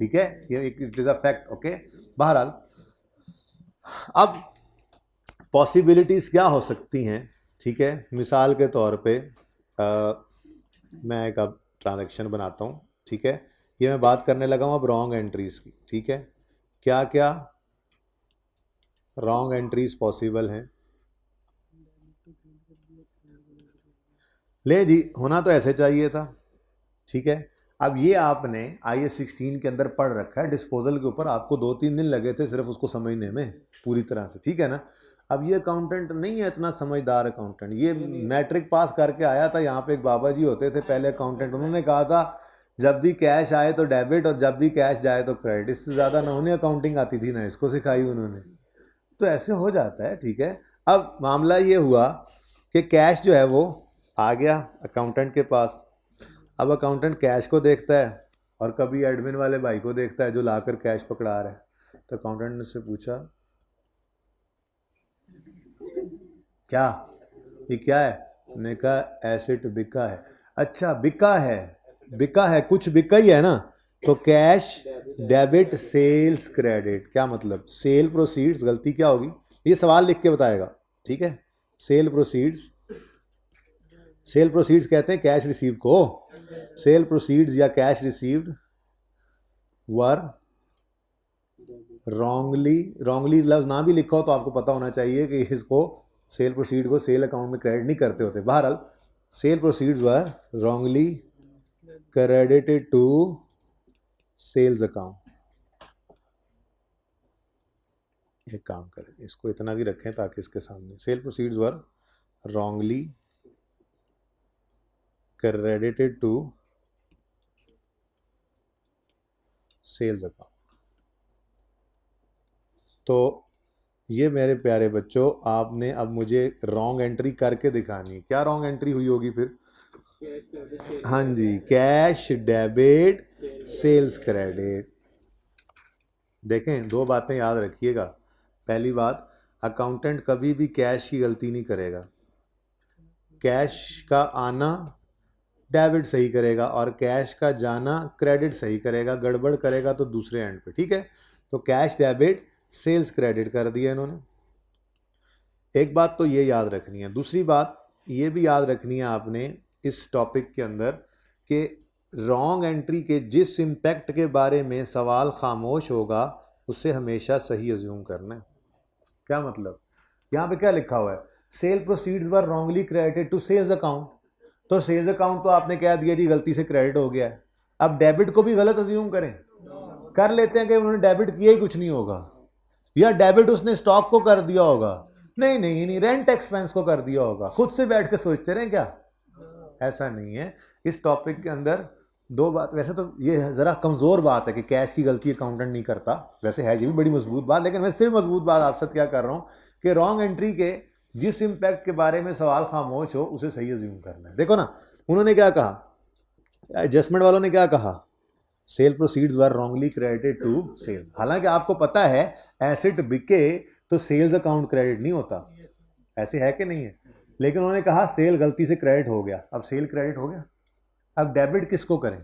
ठीक है, ये it is a fact. Okay, बहरहाल अब पॉसिबिलिटीज़ क्या हो सकती हैं? ठीक है, मिसाल के तौर पे मैं एक अब ट्रांजैक्शन बनाता हूँ। ठीक है, ये मैं बात करने लगा हूँ अब रॉन्ग एंट्रीज़ की। ठीक है, क्या क्या रॉन्ग एंट्रीज पॉसिबल हैं? ले जी, होना तो ऐसे चाहिए था। ठीक है, अब ये आपने IAS 16 के अंदर पढ़ रखा है, डिस्पोजल के ऊपर आपको 2-3 दिन लगे थे सिर्फ उसको समझने में पूरी तरह से। ठीक है ना, अब ये अकाउंटेंट नहीं है इतना समझदार अकाउंटेंट, ये मैट्रिक पास करके आया था। यहाँ पे एक बाबा जी होते थे पहले अकाउंटेंट, उन्होंने कहा था जब भी कैश आए तो डेबिट और जब भी कैश जाए तो क्रेडिट। इससे ज़्यादा ना उन्हें अकाउंटिंग आती थी ना इसको सिखाई उन्होंने, तो ऐसे हो जाता है। ठीक है, अब मामला ये हुआ कि कैश जो है वो आ गया अकाउंटेंट के पास। अब अकाउंटेंट कैश को देखता है और कभी एडमिन वाले भाई को देखता है जो लाकर कैश पकड़ा रहा है। तो अकाउंटेंट ने उससे पूछा क्या ये क्या है? मैंने कहा एसेट बिका है। अच्छा बिका है, बिका है, कुछ बिका ही है ना, तो कैश डेबिट सेल्स क्रेडिट, क्या मतलब? सेल प्रोसीड्स, गलती क्या होगी ये सवाल लिख के बताएगा, ठीक है। सेल प्रोसीड्स, सेल प्रोसीड्स कहते हैं कैश रिसीव को। सेल प्रोसीड्स या कैश रिसीव्ड वर रॉन्गली, रॉन्गली लफ्ज ना भी लिखा हो तो आपको पता होना चाहिए कि इसको सेल प्रोसीड को सेल अकाउंट में क्रेडिट नहीं करते होते। बहरहाल sale proceeds were wrongly credited to sales account. एक काम करें, इसको इतना भी रखें ताकि इसके सामने sale proceeds were wrongly credited to sales account. तो ये मेरे प्यारे बच्चों, आपने अब मुझे रॉन्ग एंट्री करके दिखानी है। क्या रॉन्ग एंट्री हुई होगी फिर? हाँ जी, कैश डेबिट सेल्स क्रेडिट। देखें, दो बातें याद रखिएगा। पहली बात, अकाउंटेंट कभी भी कैश की गलती नहीं करेगा। कैश का आना डेबिट सही करेगा और कैश का जाना क्रेडिट सही करेगा। गड़बड़ करेगा तो दूसरे एंड पे, ठीक है। तो कैश डेबिट सेल्स क्रेडिट कर दिया इन्होंने। एक बात तो ये याद रखनी है। दूसरी बात ये भी याद रखनी है आपने इस टॉपिक के अंदर कि रॉन्ग एंट्री के जिस इम्पैक्ट के बारे में सवाल खामोश होगा उससे हमेशा सही अज्यूम करना है। क्या मतलब? यहाँ पे क्या लिखा हुआ है? Sale proceeds were wrongly credited to sales account. तो सेल्स अकाउंट तो आपने कह दिया जी गलती से क्रेडिट हो गया है। अब डेबिट को भी गलत अज्यूम करें, कर लेते हैं कि उन्होंने डेबिट किया ही कुछ नहीं होगा, या डेबिट उसने स्टॉक को कर दिया होगा। नहीं नहीं नहीं, रेंट एक्सपेंस को कर दिया होगा। खुद से बैठ के सोचते रहे क्या? ऐसा नहीं है। इस टॉपिक के अंदर दो बात, वैसे तो ये ज़रा कमज़ोर बात है कि कैश की गलती अकाउंटेंट नहीं करता, वैसे है ये भी बड़ी मजबूत बात, लेकिन वैसे भी मजबूत बात आपसे क्या कर रहा हूँ कि रॉन्ग एंट्री के जिस इम्पैक्ट के बारे में सवाल खामोश हो उसे सही अज्यूम करना है। देखो ना, उन्होंने क्या कहा, एडजस्टमेंट वालों ने क्या कहा? Sale proceeds were wrongly credited to sales. हालांकि आपको पता है एसेट बिके तो सेल्स अकाउंट क्रेडिट नहीं होता, ऐसे है कि नहीं है? लेकिन उन्होंने कहा सेल गलती से क्रेडिट हो गया। अब सेल क्रेडिट हो गया, अब डेबिट किसको करें?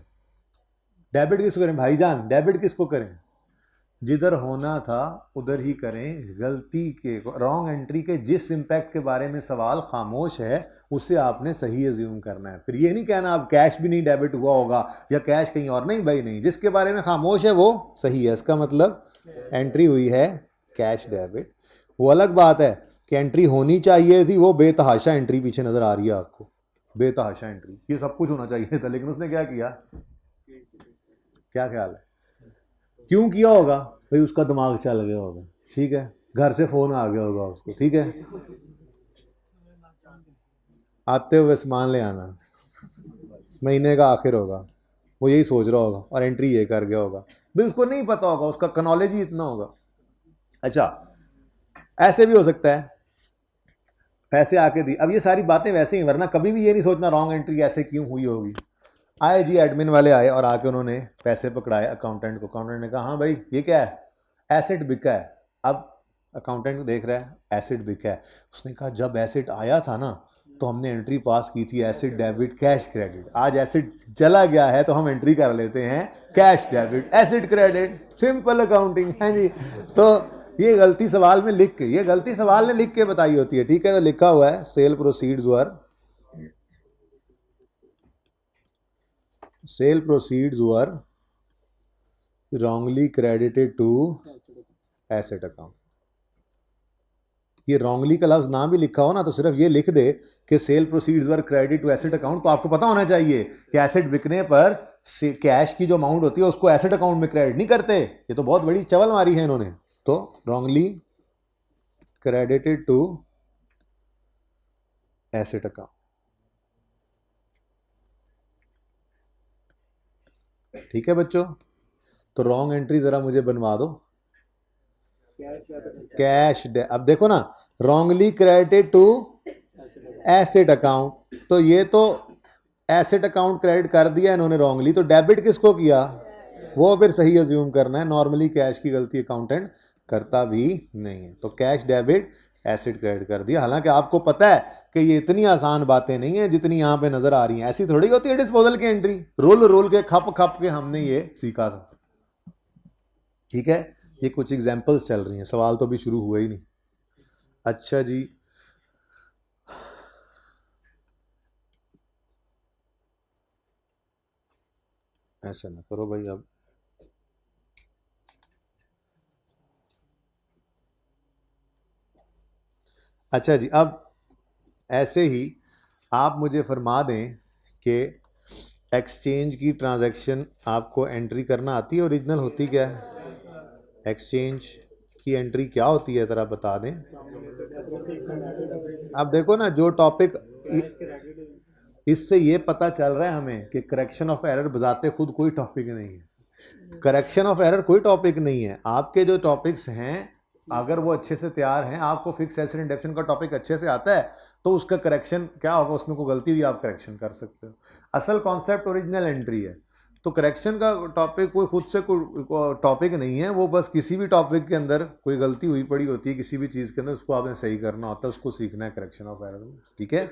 डेबिट किसको करें भाईजान? डेबिट किसको करें? जिधर होना था उधर ही करें। गलती के रॉन्ग एंट्री के जिस इम्पैक्ट के बारे में सवाल खामोश है उसे आपने सही अज्यूम करना है। फिर ये नहीं कहना अब कैश भी नहीं डेबिट हुआ होगा या कैश कहीं और, नहीं भाई नहीं, जिसके बारे में खामोश है वो सही है। इसका मतलब एंट्री हुई है कैश डेबिट। वो अलग बात है कि एंट्री होनी चाहिए थी, वो बेतहाशा एंट्री पीछे नजर आ रही है आपको, बेतहाशा एंट्री। ये सब कुछ होना चाहिए था लेकिन उसने क्या किया? क्या ख्याल है क्यों किया होगा? भाई उसका दिमाग चल गया होगा, ठीक है, घर से फोन आ गया होगा उसको, ठीक है, आते हुए सामान ले आना, महीने का आखिर होगा, वो यही सोच रहा होगा और एंट्री ये कर गया होगा। भाई उसको नहीं पता होगा, उसका नॉलेज ही इतना होगा। अच्छा, ऐसे भी हो सकता है पैसे आके दी। अब ये सारी बातें वैसे ही, वरना कभी भी ये नहीं सोचना रॉन्ग एंट्री ऐसे क्यों हुई होगी। आए जी एडमिन वाले आए और आके उन्होंने पैसे पकड़ाए अकाउंटेंट को। अकाउंटेंट ने कहा हाँ भाई ये क्या है? एसेट बिका है। अब अकाउंटेंट को देख रहा है एसेट बिका है। उसने कहा जब एसेट आया था ना तो हमने एंट्री पास की थी एसेट डेबिट कैश क्रेडिट। आज एसेट चला गया है तो हम एंट्री कर लेते हैं cash debit asset credit, simple accounting है जी। तो ये गलती सवाल में लिख के, ये गलती सवाल ने लिख के बताई होती है, ठीक है। तो लिखा हुआ है sale proceeds were wrongly credited to asset account. ये रॉन्गली का लफ्ज ना भी लिखा हो ना तो सिर्फ ये लिख दे कि sale proceeds were credit to asset account, तो आपको पता होना चाहिए कि एसेट बिकने पर कैश की जो अमाउंट होती है उसको एसेट अकाउंट में क्रेडिट नहीं करते। ये तो बहुत बड़ी चवल मारी है इन्होंने। तो wrongly credited to asset account, ठीक है बच्चों। तो रॉन्ग एंट्री जरा मुझे बनवा दो। कैश अब देखो ना, wrongly credited to asset account, तो ये तो एसेट अकाउंट क्रेडिट कर दिया इन्होंने रॉन्गली, तो डेबिट किसको किया वो फिर सही अज्यूम करना है। नॉर्मली कैश की गलती अकाउंटेंट करता भी नहीं है। तो कैश डेबिट एसिड क्रेडिट कर दिया। हालांकि आपको पता है कि ये इतनी आसान बातें नहीं है जितनी यहाँ पे नजर आ रही हैं। ऐसी थोड़ी होती है डिस्पोजल की एंट्री, रोल रोल के खप खप के हमने ये सीखा था। ठीक है, ये कुछ एग्जांपल्स चल रही हैं, सवाल तो अभी शुरू हुआ ही नहीं। अच्छा जी, ऐसा ना करो भाई। अब अच्छा जी, अब ऐसे ही आप मुझे फरमा दें कि एक्सचेंज की ट्रांजैक्शन आपको एंट्री करना आती है, ओरिजिनल होती क्या है? एक्सचेंज की एंट्री क्या होती है, ज़रा बता दें। अब देखो ना, जो टॉपिक इससे ये पता चल रहा है हमें कि करेक्शन ऑफ एरर बजाते खुद कोई टॉपिक नहीं है। करेक्शन ऑफ एरर कोई टॉपिक नहीं है। आपके जो टॉपिक्स हैं, अगर वो अच्छे से तैयार हैं, आपको फिक्स एसिड इंडक्शन का टॉपिक अच्छे से आता है, तो उसका करेक्शन क्या होगा, उसमें कोई गलती हुई आप करेक्शन कर सकते हो। असल कॉन्सेप्ट ओरिजिनल एंट्री है। तो करेक्शन का टॉपिक कोई खुद से कोई टॉपिक नहीं है, वो बस किसी भी टॉपिक के अंदर कोई गलती हुई पड़ी होती है किसी भी चीज़ के अंदर, उसको आपने सही करना होता है, उसको सीखना है करेक्शन ऑफ एरर में। ठीक है,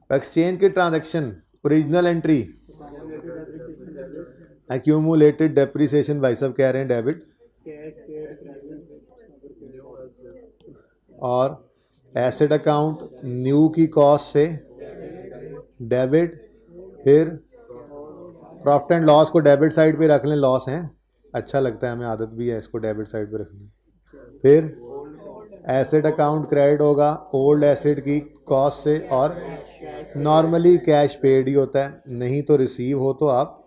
एक्सचेंज की transaction original entry, accumulated depreciation, भाई साहब कह रहे हैं डेबिट, और एसेट अकाउंट न्यू की कॉस्ट से डेबिट, फिर प्रॉफिट एंड लॉस को डेबिट साइड पे रख लें, लॉस हैं, अच्छा लगता है हमें, आदत भी है इसको डेबिट साइड पे रखनी। फिर एसेट अकाउंट क्रेडिट होगा ओल्ड एसेट की कॉस्ट से, और नॉर्मली कैश पेड ही होता है, नहीं तो रिसीव हो तो आप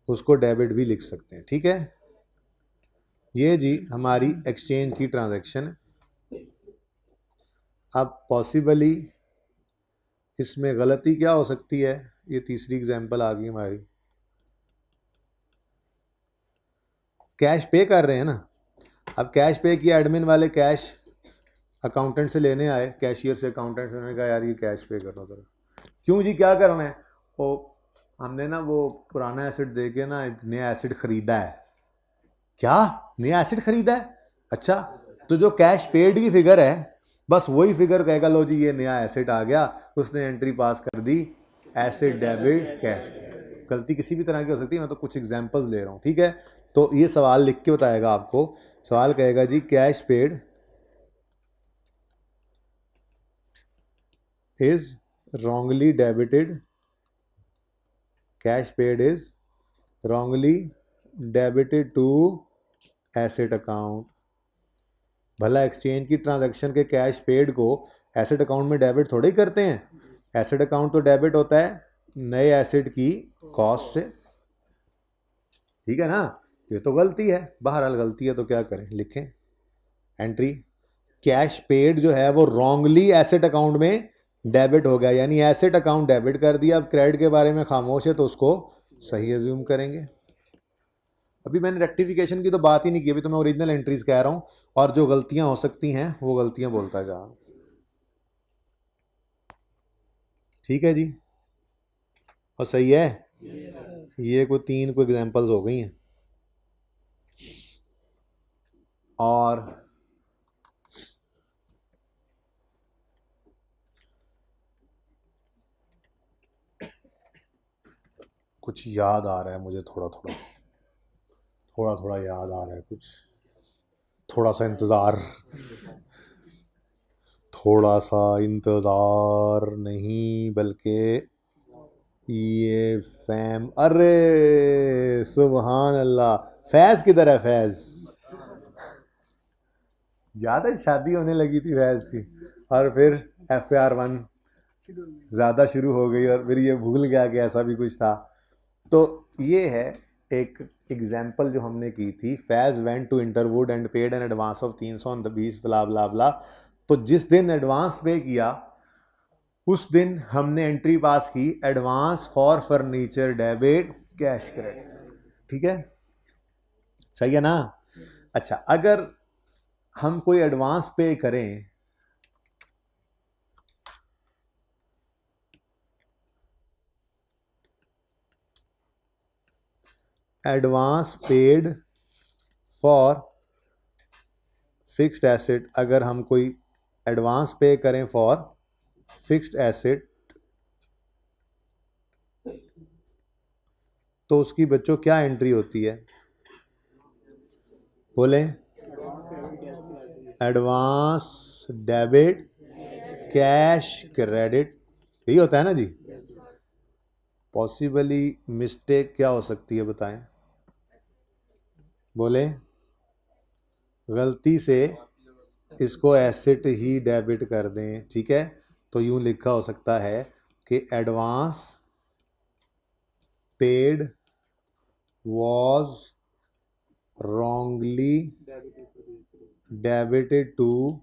उसको डेबिट भी लिख सकते हैं। ठीक है, ये जी हमारी एक्सचेंज की ट्रांजैक्शन। अब पॉसिबली इसमें गलती क्या हो सकती है, ये तीसरी एग्जांपल आ गई हमारी। कैश पे कर रहे हैं ना, अब कैश पे किया, एडमिन वाले कैश अकाउंटेंट से लेने आए, कैशियर से अकाउंटेंट से, उन्होंने कहा यार ये कैश पे करना जरा। क्यों जी, क्या करना है? वो हमने ना वो पुराना एसिड दे के ना नया एसिड खरीदा है। क्या नया एसिड खरीदा है? अच्छा, तो जो कैश पेड की फिगर है, बस वही फिगर कहेगा लो जी ये नया एसिड आ गया, उसने एंट्री पास कर दी, एसिड डेबिट कैश। गलती किसी भी तरह की हो सकती है, मैं तो कुछ एग्जांपल्स ले रहा हूँ। ठीक है, तो ये सवाल लिख के बताएगा आपको। सवाल कहेगा जी cash paid is wrongly debited, cash paid is wrongly debited to asset account। भला एक्सचेंज की ट्रांजैक्शन के कैश पेड को एसेट अकाउंट में डेबिट थोड़े ही करते हैं। एसेट अकाउंट तो डेबिट होता है नए एसेट की कॉस्ट से। ठीक है ना, ये तो गलती है, बहरहाल गलती है तो क्या करें, लिखें एंट्री कैश पेड जो है वो रॉन्गली एसेट अकाउंट में डेबिट हो गया, यानी एसेट अकाउंट डेबिट कर दिया। अब क्रेडिट के बारे में खामोश है तो उसको सही एज्यूम करेंगे। अभी मैंने रेक्टिफिकेशन की तो बात ही नहीं की, अभी तो मैं ओरिजिनल एंट्रीज कह रहा हूं, और जो गलतियां हो सकती हैं वो गलतियां बोलता जा रहा हूं। ठीक है जी, और सही है। ये कोई 3 को एग्जांपल्स हो गई हैं। और कुछ याद आ रहा है मुझे, थोड़ा थोड़ा याद आ रहा है कुछ, थोड़ा सा इंतज़ार, थोड़ा सा इंतज़ार नहीं बल्कि ये फैम। अरे सुबहान अल्लाह, फैज़ किधर है? फैज़ याद है, शादी होने लगी थी फैज़ की, और फिर FAR1 ज़्यादा शुरू हो गई, और फिर ये भूल गया कि ऐसा भी कुछ था। तो ये है एक एग्जाम्पल जो हमने की थी, Faiz went to Interwood and paid an advance of 320 blah blah blah. तो जिस दिन एडवांस पे किया उस दिन हमने एंट्री पास की advance for furniture debit cash credit. ठीक है, सही है ना? अच्छा, अगर हम कोई एडवांस पे करें, advance paid for fixed asset, अगर हम कोई एडवांस पे करें फॉर फिक्स्ड एसेट, तो उसकी बच्चों क्या एंट्री होती है? बोले, एडवांस डेबिट कैश क्रेडिट, यही होता है ना जी? पॉसिबली मिस्टेक क्या हो सकती है बताएं? बोले, गलती से इसको एसेट ही डेबिट कर दें, ठीक है? तो यूं लिखा हो सकता है कि advance paid was wrongly debited to,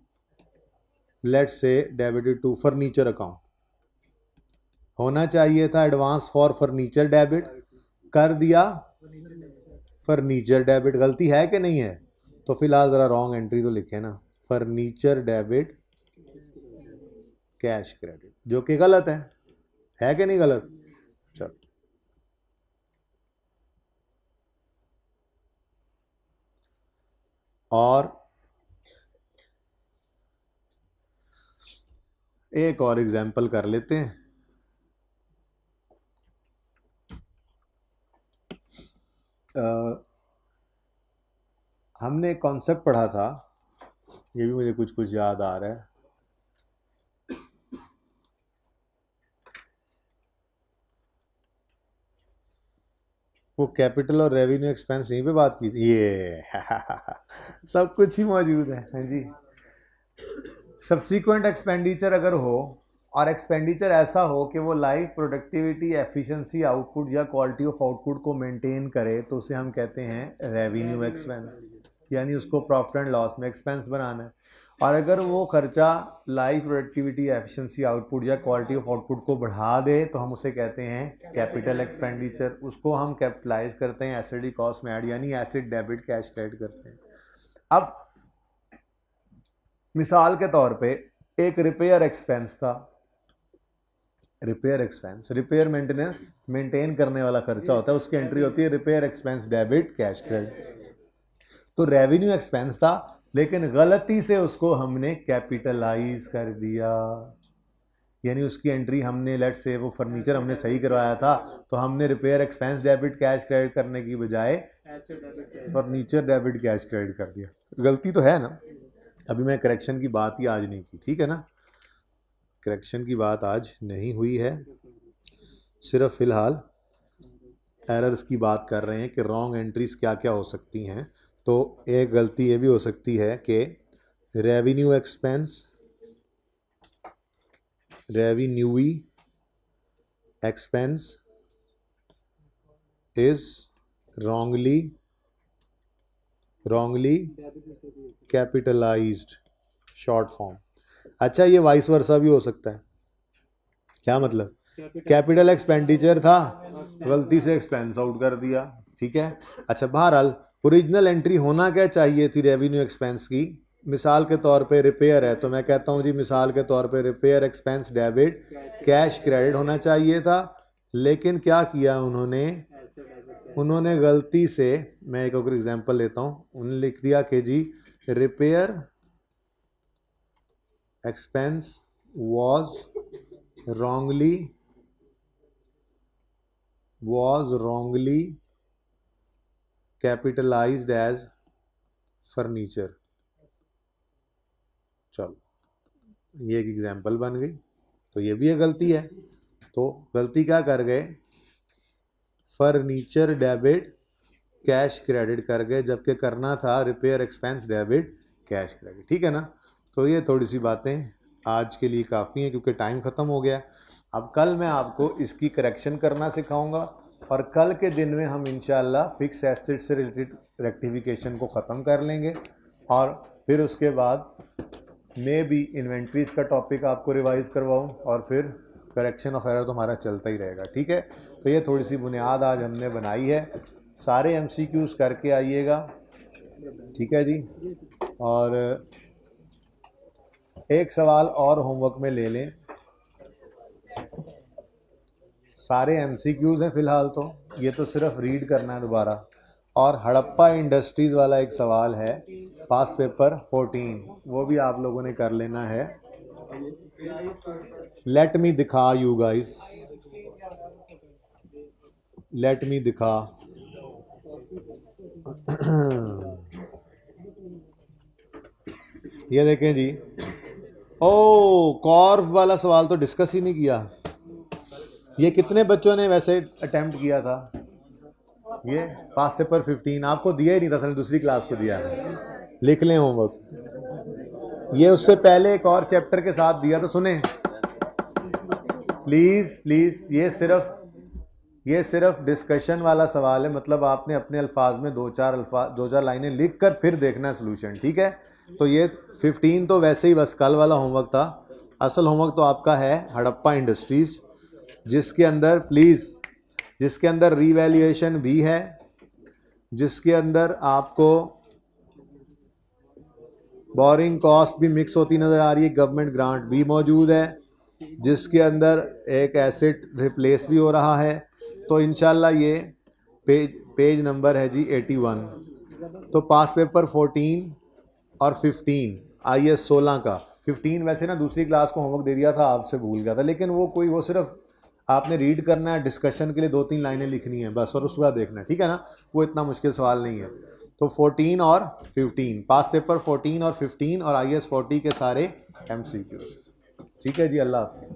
let's say debited to furniture account. होना चाहिए था एडवांस फॉर फर्नीचर डेबिट, कर दिया फर्नीचर डेबिट। गलती है कि नहीं है? तो फिलहाल ज़रा रॉन्ग एंट्री तो लिखे ना, फर्नीचर डेबिट कैश क्रेडिट, जो कि गलत है कि नहीं गलत? चलो, और एक और एग्जाम्पल कर लेते हैं। हमने कॉन्सेप्ट पढ़ा था, ये भी मुझे कुछ कुछ याद आ रहा है। वो कैपिटल और रेवेन्यू एक्सपेंस यहीं पे बात की थी, ये सब कुछ ही मौजूद है। हाँ जी, सब्सीक्वेंट एक्सपेंडिचर अगर हो और एक्सपेंडिचर ऐसा हो कि वो लाइफ प्रोडक्टिविटी, एफिशिएंसी, आउटपुट या क्वालिटी ऑफ आउटपुट को मेंटेन करे, तो उसे हम कहते हैं रेवेन्यू एक्सपेंस, यानी उसको प्रॉफिट एंड लॉस में एक्सपेंस बनाना है। और अगर वो खर्चा लाइफ प्रोडक्टिविटी, एफिशिएंसी, आउटपुट या क्वालिटी ऑफ आउटपुट को बढ़ा दे, तो हम उसे कहते हैं कैपिटल एक्सपेंडिचर। उसको हम कैपिटलाइज करते हैं एसिड कॉस्ट में ऐड, यानी एसिड डेबिट कैश क्रेडिट करते हैं। अब मिसाल के तौर पे एक रिपेयर एक्सपेंस था, repair expense, repair maintenance, maintain करने वाला खर्चा होता है, उसकी एंट्री होती है repair expense debit cash credit. तो रेवेन्यू एक्सपेंस था, लेकिन गलती से उसको हमने कैपिटलाइज कर दिया, यानी उसकी एंट्री हमने, लेट से वो फर्नीचर हमने सही करवाया था, तो हमने repair expense debit cash credit करने की बजाय फर्नीचर डेबिट कैश क्रेडिट कर दिया। गलती तो है ना? अभी मैं करेक्शन की बात ही आज नहीं की, ठीक है ना? करेक्शन की बात आज नहीं हुई है, सिर्फ फिलहाल एरर्स की बात कर रहे हैं कि रॉन्ग एंट्रीज क्या क्या हो सकती हैं। तो एक गलती ये भी हो सकती है कि revenue expense, revenue expense is wrongly capitalised, short form. अच्छा, ये वाइस वर्सा भी हो सकता है। क्या मतलब? कैपिटल एक्सपेंडिचर था, गलती से एक्सपेंस आउट कर दिया, ठीक है? अच्छा, बहरहाल ओरिजिनल एंट्री होना क्या चाहिए थी रेवेन्यू एक्सपेंस की? मिसाल के तौर पे रिपेयर है, तो मैं कहता हूँ जी मिसाल के तौर पे repair expense debit cash credit होना चाहिए था, लेकिन क्या किया उन्होंने गलती से, मैं एक और एग्जांपल लेता हूँ, उन्होंने लिख दिया कि जी repair expense was wrongly capitalized as furniture। चलो, ये एक एग्जांपल बन गई, तो ये भी एक गलती है। तो गलती क्या कर गए? फर्नीचर डेबिट कैश क्रेडिट कर गए, जबकि करना था repair expense debit cash credit, ठीक है ना? तो ये थोड़ी सी बातें आज के लिए काफ़ी हैं, क्योंकि टाइम ख़त्म हो गया। अब कल मैं आपको इसकी करेक्शन करना सिखाऊंगा, और कल के दिन में हम इंशाल्लाह फिक्स एसेट से रिलेटेड रेक्टिफिकेशन को ख़त्म कर लेंगे, और फिर उसके बाद मे भी इन्वेंट्रीज का टॉपिक आपको रिवाइज़ करवाऊँ, और फिर करेक्शन ऑफ एरर तो हमारा चलता ही रहेगा, ठीक है? तो ये थोड़ी सी बुनियाद आज हमने बनाई है। सारे MCQs करके आइएगा, ठीक है जी? और एक सवाल और होमवर्क में ले लें, सारे MCQs हैं फिलहाल, तो ये तो सिर्फ रीड करना है दोबारा, और हड़प्पा इंडस्ट्रीज़ वाला एक सवाल है पास पेपर 14, वो भी आप लोगों ने कर लेना है। लेट मी दिखा यू गाइस, लेट मी दिखा। ये देखें जी, ओ कॉर्फ वाला सवाल तो डिस्कस ही नहीं किया। ये कितने बच्चों ने वैसे अटेम्प्ट किया था? ये पास पेपर 15 आपको दिया ही नहीं था, असल दूसरी क्लास को दिया है, लिख लें होमवर्क। ये उससे पहले एक और चैप्टर के साथ दिया, तो सुने प्लीज़ प्लीज़, ये सिर्फ डिस्कशन वाला सवाल है, मतलब आपने अपने अल्फाज में दो चार लाइनें लिख कर फिर देखना है सोल्यूशन, ठीक है। तो ये 15 तो वैसे ही बस कल वाला होमवर्क था। असल होमवर्क तो आपका है हड़प्पा इंडस्ट्रीज़, जिसके अंदर प्लीज़, जिसके अंदर रीवैल्यूएशन भी है, जिसके अंदर आपको बोरिंग कॉस्ट भी मिक्स होती नज़र आ रही है, गवर्नमेंट ग्रांट भी मौजूद है, जिसके अंदर एक एसेट रिप्लेस भी हो रहा है। तो इंशाल्लाह ये पेज नंबर है जी 81। तो पास पेपर 14 और 15 IAS 16 का 15 वैसे ना दूसरी क्लास को होमवर्क दे दिया था, आपसे भूल गया था, लेकिन वो सिर्फ आपने रीड करना है, डिस्कशन के लिए 2-3 लाइनें लिखनी है बस, और उसके बाद देखना है, ठीक है ना। वो इतना मुश्किल सवाल नहीं है। तो 14 और 15 पास पेपर 14 और 15 और IAS 40 के सारे MCQs, ठीक है जी। अल्लाह हाफ़िज़।